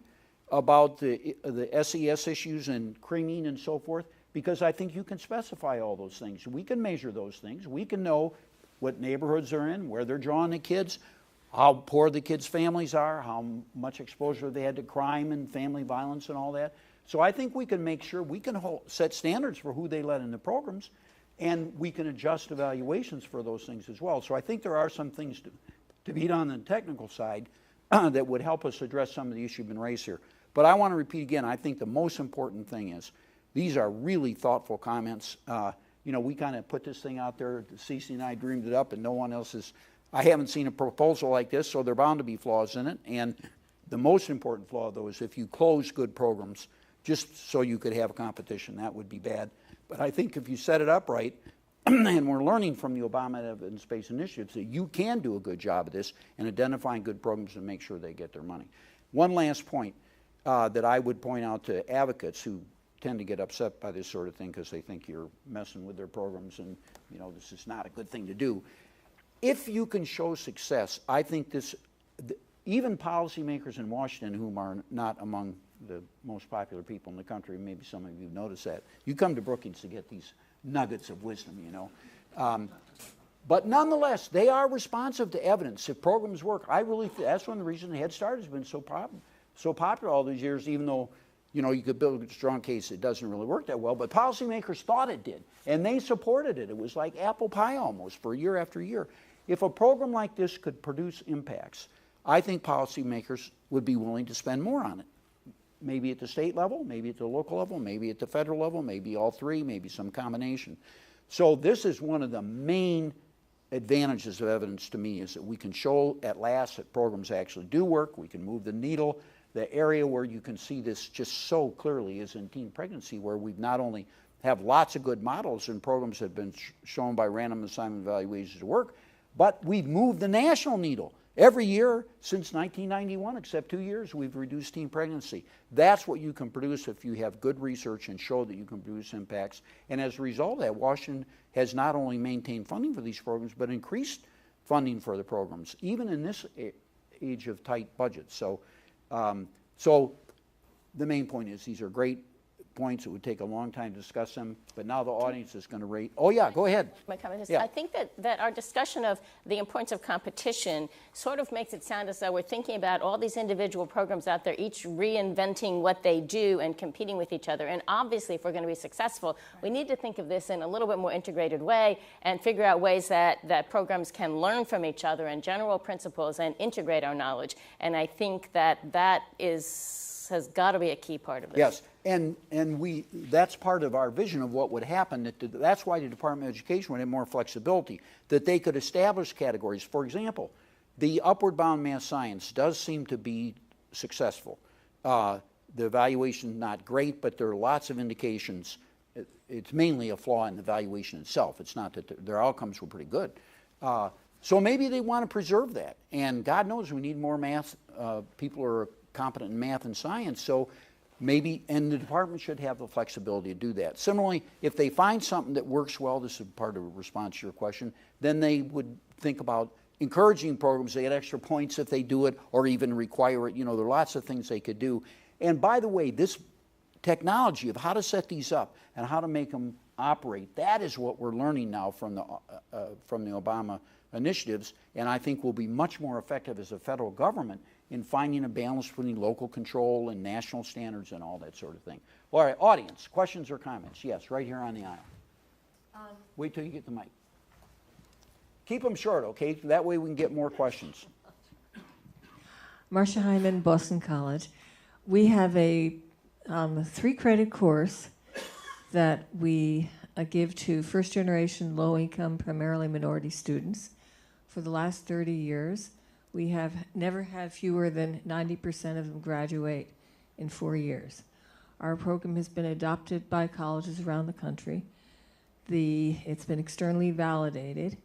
about the SES issues and creaming and so forth because I think you can specify all those things. We can measure those things. We can know what neighborhoods they're in, where they're drawing the kids, how poor the kids' families are, how much exposure they had to crime and family violence and all that. So I think we can make sure we can set standards for who they let in the programs, and we can adjust evaluations for those things as well. So I think there are some things to be done on the technical side that would help us address some of the issues been raised here. But I want to repeat again, I think the most important thing is these are really thoughtful comments. You know, we kind of put this thing out there, Cece and I dreamed it up, and no one else is. I haven't seen a proposal like this, so there are bound to be flaws in it. And the most important flaw, though, is if you close good programs just so you could have a competition, that would be bad. But I think if you set it up right, and we're learning from the Obama Evidence-Based Initiatives that you can do a good job of this and identifying good programs and make sure they get their money. One last point that I would point out to advocates who tend to get upset by this sort of thing because they think you're messing with their programs and, you know, this is not a good thing to do. If you can show success, I think this, even policymakers in Washington whom are not among the most popular people in the country, maybe some of you have noticed that, you come to Brookings to get these nuggets of wisdom, you know. But nonetheless, they are responsive to evidence. If programs work, I really that's one of the reasons Head Start has been so popular all these years, even though, you know, you could build a strong case it doesn't really work that well, but policymakers thought it did, and they supported it. It was like apple pie almost for year after year. If a program like this could produce impacts, I think policymakers would be willing to spend more on it. Maybe at the state level, maybe at the local level, maybe at the federal level, maybe all three, maybe some combination. So this is one of the main advantages of evidence to me, is that we can show at last that programs actually do work. We can move the needle. The area where you can see this just so clearly is in teen pregnancy, where we've not only have lots of good models and programs that have been shown by random assignment evaluations to work, but we've moved the national needle. Every year since 1991, except 2 years, we've reduced teen pregnancy. That's what you can produce if you have good research and show that you can produce impacts. And as a result of that, Washington has not only maintained funding for these programs, but increased funding for the programs, even in this age of tight budgets. So, so the main point is these are great points. It would take a long time to discuss them, but now the audience is going to rate. Oh yeah, go ahead. My comment is, Yeah. I think that our discussion of the importance of competition sort of makes it sound as though we're thinking about all these individual programs out there, each reinventing what they do and competing with each other. And obviously, if we're going to be successful, we need to think of this in a little bit more integrated way and figure out ways that programs can learn from each other and general principles and integrate our knowledge. And I think that is has got to be a key part of this. Yes, and that's part of our vision of what would happen. That's why the Department of Education would have more flexibility, that they could establish categories. For example, the upward bound math science does seem to be successful. The evaluation is not great, but there are lots of indications. It's mainly a flaw in the evaluation itself. It's not that their outcomes were pretty good. So maybe they want to preserve that. And God knows we need more math. People are competent in math and science. So maybe, and the department should have the flexibility to do that. Similarly, if they find something that works well, this is part of a response to your question, then they would think about encouraging programs. They get extra points if they do it, or even require it. You know, there are lots of things they could do. And by the way, this technology of how to set these up and how to make them operate, that is what we're learning now from the Obama initiatives, and I think will be much more effective as a federal government in finding a balance between local control and national standards and all that sort of thing. All right, audience, questions or comments? Yes, right here on the aisle. Wait till you get the mic. Keep them short, okay? That way we can get more questions. Marcia Hyman, Boston College. We have a 3-credit course that we give to first-generation, low-income, primarily minority students. For the last 30 years, we have never had fewer than 90% of them graduate in 4 years. Our program has been adopted by colleges around the country. It's been externally validated.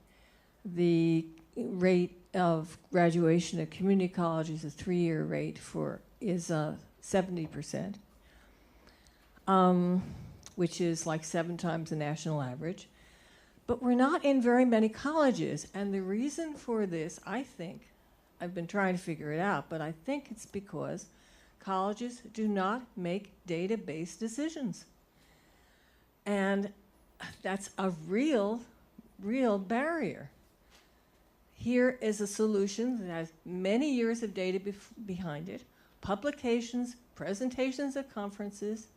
The rate of graduation at community colleges, a 3-year rate is 70%, which is like 7 times the national average. But we're not in very many colleges, and the reason for this, I think, I've been trying to figure it out, but I think it's because colleges do not make data-based decisions. And that's a real barrier. Here is a solution that has many years of data behind it, publications, presentations at conferences,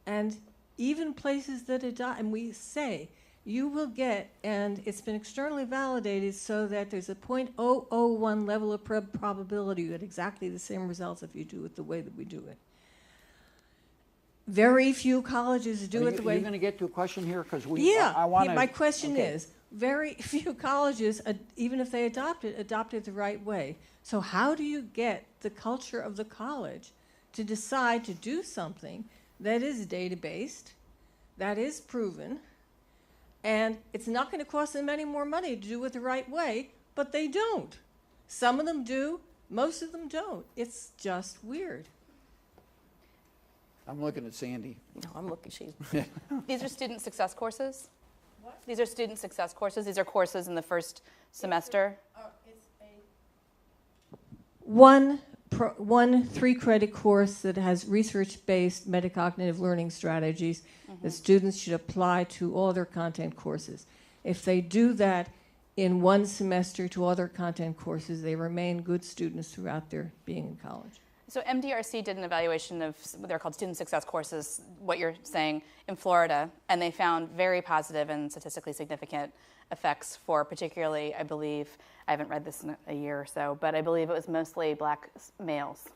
and even places that adopt, and we say, you will get, and it's been externally validated so that there's a 0.001 level of probability you get exactly the same results if you do it the way that we do it. Very few colleges do it the way. Are you going to get to a question here? Because my question is, very few colleges, even if they adopt it the right way. So how do you get the culture of the college to decide to do something that is data-based, that is proven, and it's not going to cost them any more money to do it the right way, but they don't. Some of them do, most of them don't. It's just weird. I'm looking at Sandy. No, I'm looking. These are student success courses? What? These are student success courses? These are courses in the first semester? It's one 3-credit course that has research-based metacognitive learning strategies that students should apply to all their content courses. If they do that in one semester to other content courses, they remain good students throughout their being in college. So MDRC did an evaluation of what they're called student success courses, what you're saying, in Florida, and they found very positive and statistically significant effects for particularly, I believe, I haven't read this in a year or so, but I believe it was mostly black males.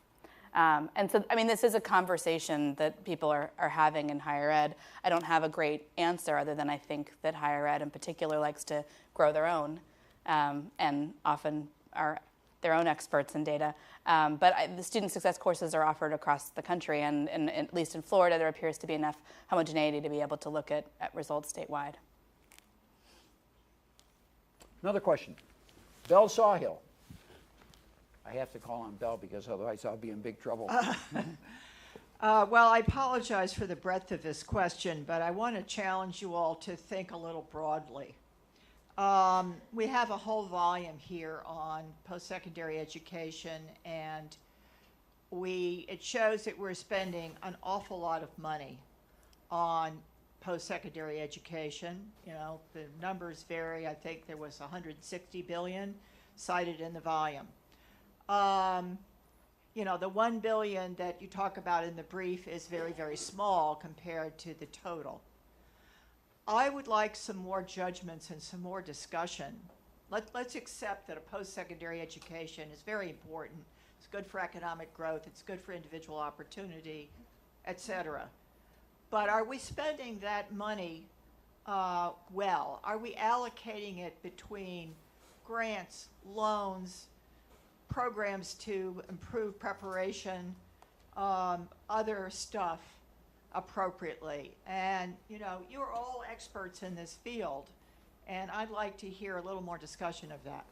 And so, I mean, this is a conversation that people are having in higher ed. I don't have a great answer other than I think that higher ed in particular likes to grow their own and often are their own experts in data. But the student success courses are offered across the country, and at least in Florida, there appears to be enough homogeneity to be able to look at results statewide. Another question. Bell Sawhill. I have to call on Bell because otherwise I'll be in big trouble. Well, I apologize for the breadth of this question, but I want to challenge you all to think a little broadly. We have a whole volume here on post-secondary education, and it shows that we're spending an awful lot of money on post-secondary education. You know, the numbers vary. I think there was $160 billion cited in the volume. You know, the $1 billion that you talk about in the brief is very, very small compared to the total. I would like some more judgments and some more discussion. Let's accept that a post-secondary education is very important It's good for economic growth. It's good for individual opportunity, et cetera. But are we spending that money well? Are we allocating it between grants, loans, programs to improve preparation, other stuff appropriately? And, you know, you're all experts in this field, and I'd like to hear a little more discussion of that.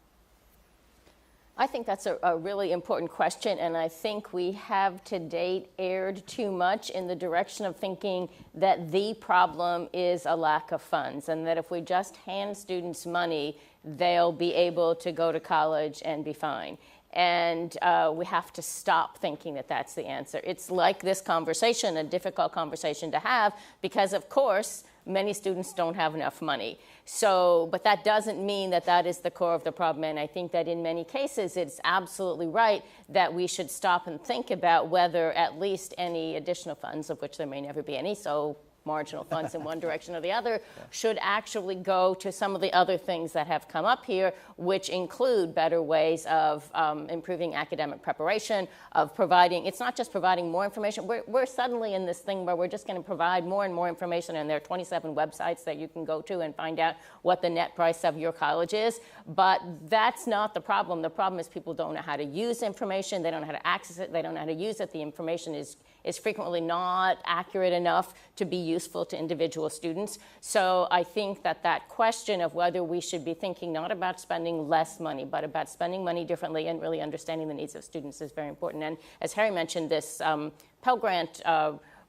I think that's a really important question, and I think we have to date erred too much in the direction of thinking that the problem is a lack of funds, and that if we just hand students money, they'll be able to go to college and be fine. And we have to stop thinking that that's the answer. It's like this conversation, a difficult conversation to have, because of course, many students don't have enough money. So, but that doesn't mean that that is the core of the problem. And I think that in many cases, it's absolutely right that we should stop and think about whether at least any additional funds, of which there may never be any, so marginal funds in one direction or the other, should actually go to some of the other things that have come up here, which include better ways of improving academic preparation, of providing, it's not just providing more information, we're suddenly in this thing where we're just going to provide more and more information, and there are 27 websites that you can go to and find out what the net price of your college is, but that's not the problem. The problem is people don't know how to use information, they don't know how to access it, they don't know how to use it, the information is frequently not accurate enough to be useful to individual students. So I think that that question of whether we should be thinking not about spending less money, but about spending money differently and really understanding the needs of students is very important. And as Harry mentioned, this Pell Grant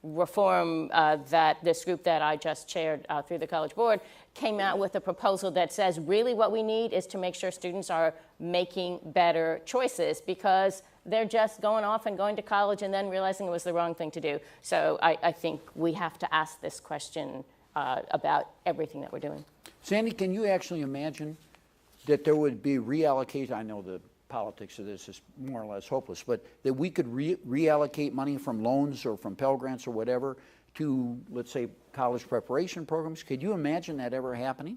reform that this group that I just chaired through the College Board came out with a proposal that says really what we need is to make sure students are making better choices, because they're just going off and going to college and then realizing it was the wrong thing to do. So I think we have to ask this question about everything that we're doing. Sandy, can you actually imagine that there would be reallocate? I know the politics of this is more or less hopeless, but that we could reallocate money from loans or from Pell Grants or whatever to, let's say, college preparation programs? Could you imagine that ever happening?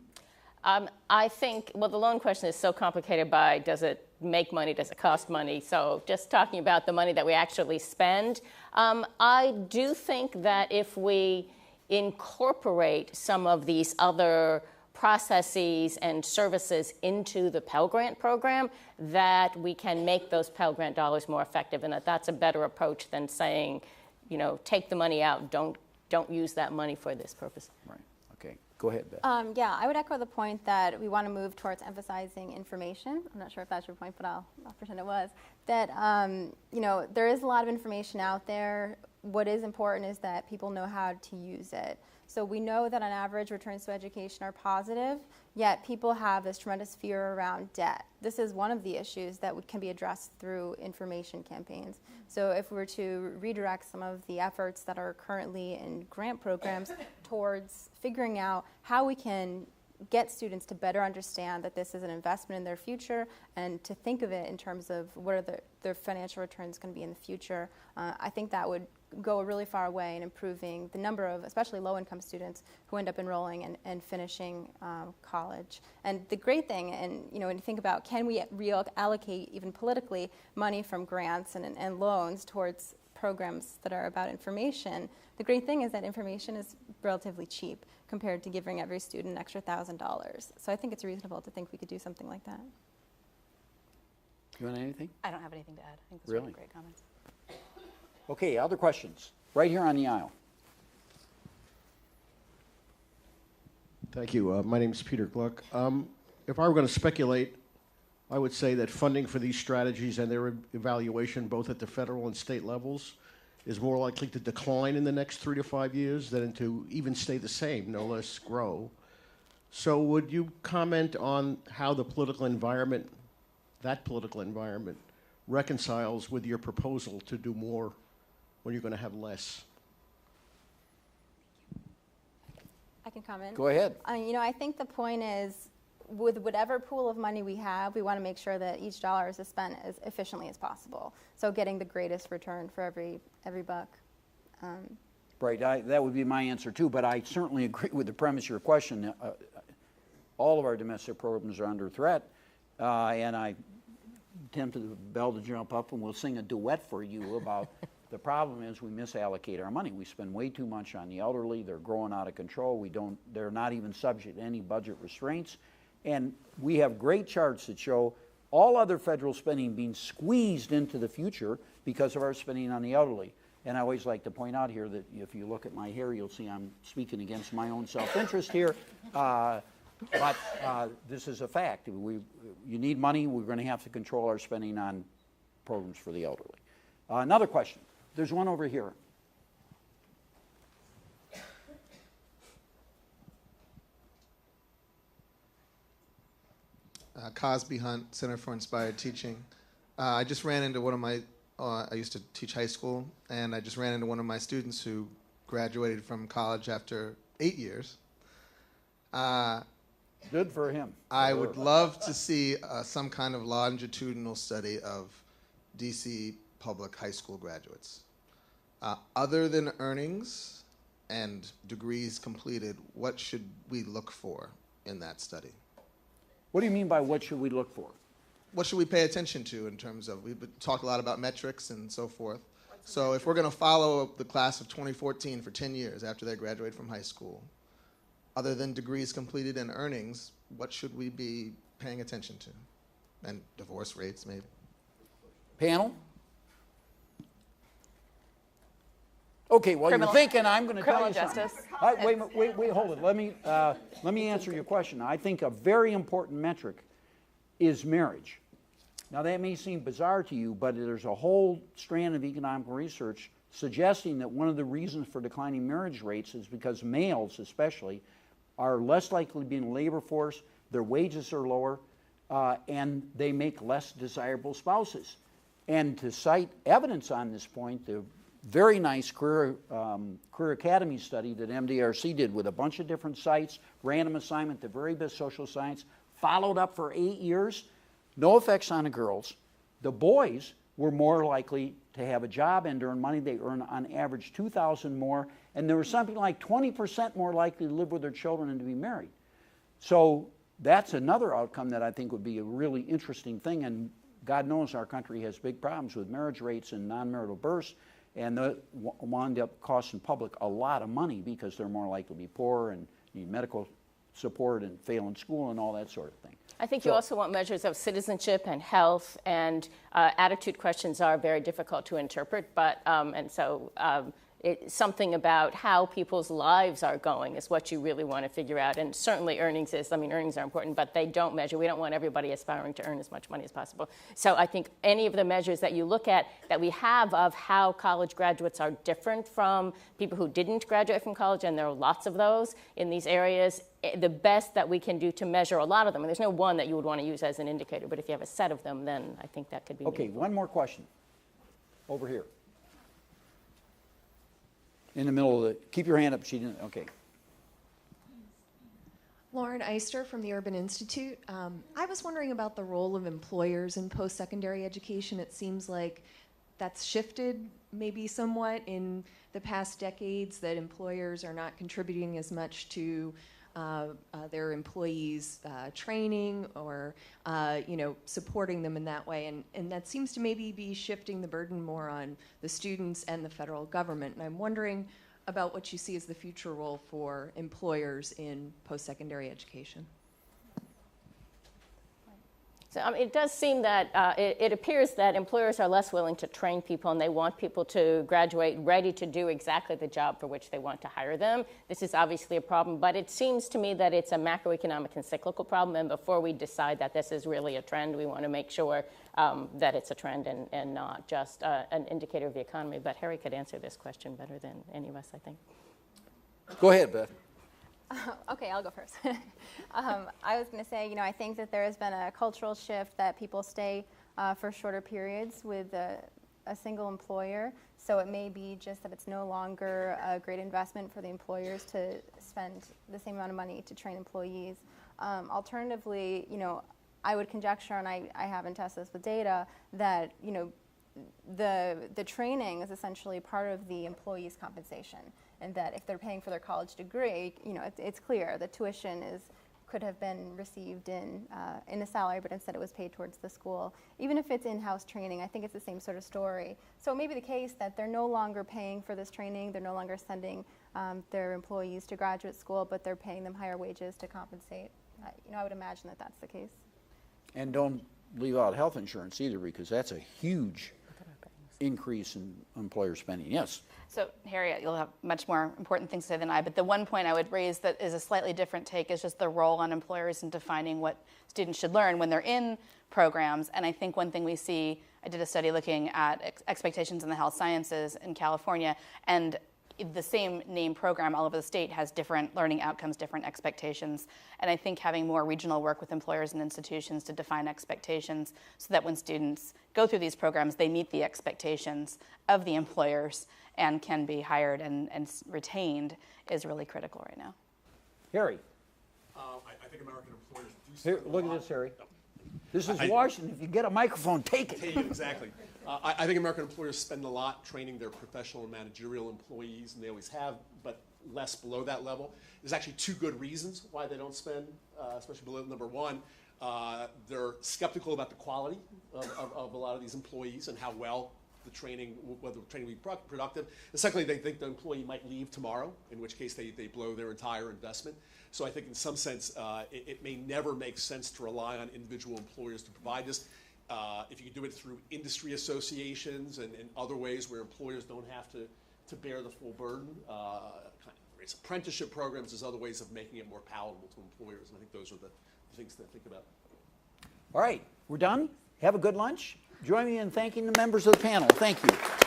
I think, well, the loan question is so complicated by does it make money, does it cost money? So just talking about the money that we actually spend, I do think that if we incorporate some of these other processes and services into the Pell Grant program, that we can make those Pell Grant dollars more effective, and that that's a better approach than saying, you know, take the money out, don't use that money for this purpose. Right. Okay. Go ahead, Beth. Yeah, I would echo the point that we want to move towards emphasizing information. I'm not sure if that's your point, but I'll pretend it was. That, you know, there is a lot of information out there. What is important is that people know how to use it. So we know that on average returns to education are positive, yet people have this tremendous fear around debt. This is one of the issues that can be addressed through information campaigns. So if we were to redirect some of the efforts that are currently in grant programs towards figuring out how we can get students to better understand that this is an investment in their future, and to think of it in terms of what are their financial returns going to be in the future, I think that would go a really far way in improving the number of, especially low-income students, who end up enrolling and finishing college. And the great thing, and you know, when you think about can we reallocate even politically money from grants and loans towards programs that are about information, the great thing is that information is relatively cheap compared to giving every student an extra $1,000. So I think it's reasonable to think we could do something like that. You want anything? I don't have anything to add. I think those Really? were great comments. Okay, other questions? Right here on the aisle. Thank you. My name is Peter Gluck. If I were going to speculate, I would say that funding for these strategies and their evaluation, both at the federal and state levels, is more likely to decline in the next 3 to 5 years than to even stay the same, no less grow. So would you comment on how the political environment, that political environment, reconciles with your proposal to do more when you're going to have less? I can comment. Go ahead. You know, I think the point is, with whatever pool of money we have, we want to make sure that each dollar is spent as efficiently as possible. So getting the greatest return for every buck. Right, that would be my answer too, but I certainly agree with the premise of your question. All of our domestic programs are under threat, and I tempted the bell to jump up and we'll sing a duet for you about the problem is we misallocate our money. We spend way too much on the elderly. They're growing out of control. They're not even subject to any budget restraints. And we have great charts that show all other federal spending being squeezed into the future because of our spending on the elderly. And I always like to point out here that if you look at my hair, you'll see I'm speaking against my own self-interest here. But this is a fact. You need money. We're going to have to control our spending on programs for the elderly. Another question. There's one over here. Cosby Hunt, Center for Inspired Teaching. I just ran into one of my, I used to teach high school, and I just ran into one of my students who graduated from college after 8 years. Good for him. I would love to see some kind of longitudinal study of DC public high school graduates. Other than earnings and degrees completed, what should we look for in that study? What do you mean by what should we look for? What should we pay attention to in terms of, we've talked a lot about metrics and so forth. So if we're going to follow the class of 2014 for 10 years after they graduate from high school, other than degrees completed and earnings, what should we be paying attention to? And divorce rates, maybe. Panel? Okay, while you're thinking, I'm going to tell you something. Wait, hold it. Let me answer your question. I think a very important metric is marriage. Now, that may seem bizarre to you, but there's a whole strand of economic research suggesting that one of the reasons for declining marriage rates is because males, especially, are less likely to be in the labor force, their wages are lower, and they make less desirable spouses. And to cite evidence on this point, the very nice career academy study that MDRC did with a bunch of different sites, random assignment, the very best social science, followed up for 8 years, no effects on the girls. The boys were more likely to have a job and earn money. They earn on average $2,000 more, and there was something like 20% more likely to live with their children and to be married. So that's another outcome that I think would be a really interesting thing, and God knows our country has big problems with marriage rates and non-marital births, and they wind up costing public a lot of money because they're more likely to be poor and need medical support and fail in school and all that sort of thing. I think you also want measures of citizenship and health, and attitude questions are very difficult to interpret, but something about how people's lives are going is what you really want to figure out. And certainly earnings are important, but they don't measure. We don't want everybody aspiring to earn as much money as possible. So I think any of the measures that you look at that we have of how college graduates are different from people who didn't graduate from college, and there are lots of those in these areas, the best that we can do to measure a lot of them, and there's no one that you would want to use as an indicator, but if you have a set of them, then I think that could be Okay, meaningful. one more question. Over here. In the middle of the, keep your hand up, she didn't, okay. Lauren Eister from the Urban Institute. I was wondering about the role of employers in post-secondary education. It seems like that's shifted maybe somewhat in the past decades, that employers are not contributing as much to their employees' training or supporting them in that way, and that seems to maybe be shifting the burden more on the students and the federal government. And I'm wondering about what you see as the future role for employers in post-secondary education. So it does seem that it appears that employers are less willing to train people, and they want people to graduate ready to do exactly the job for which they want to hire them. This is obviously a problem, but it seems to me that it's a macroeconomic and cyclical problem, and before we decide that this is really a trend, we want to make sure that it's a trend and not just an indicator of the economy. But Harry could answer this question better than any of us, I think. Go ahead, Beth. Okay, I'll go first. I was going to say, I think that there has been a cultural shift that people stay for shorter periods with a single employer. So it may be just that it's no longer a great investment for the employers to spend the same amount of money to train employees. Alternatively, I would conjecture, and I haven't tested this with data, that the training is essentially part of the employee's compensation, and that if they're paying for their college degree, it's clear the tuition is could have been received in a salary, but instead it was paid towards the school. Even if it's in-house training, I think it's the same sort of story. So it may be the case that they're no longer paying for this training, they're no longer sending their employees to graduate school, but they're paying them higher wages to compensate. I would imagine that that's the case. And don't leave out health insurance either, because that's a huge increase in employer spending. Yes? So, Harry, you'll have much more important things to say than I, but the one point I would raise that is a slightly different take is just the role on employers in defining what students should learn when they're in programs. And I think one thing we see, I did a study looking at expectations in the health sciences in California, and the same name program all over the state has different learning outcomes, different expectations. And I think having more regional work with employers and institutions to define expectations so that when students go through these programs, they meet the expectations of the employers and can be hired and retained is really critical right now. Harry. I think American employers do spend Here, look at this, Harry. This is Washington. If you get a microphone, take it. Exactly. I think American employers spend a lot training their professional and managerial employees, and they always have, but less below that level. There's actually two good reasons why they don't spend, especially below. Number one, they're skeptical about the quality of a lot of these employees and how well the training, whether the training will be productive. And secondly, they think the employee might leave tomorrow, in which case they blow their entire investment. So I think in some sense, it may never make sense to rely on individual employers to provide this. If you can do it through industry associations and other ways where employers don't have to bear the full burden, it's apprenticeship programs, there's other ways of making it more palatable to employers. And I think those are the things to think about. All right, we're done. Have a good lunch. Join me in thanking the members of the panel. Thank you.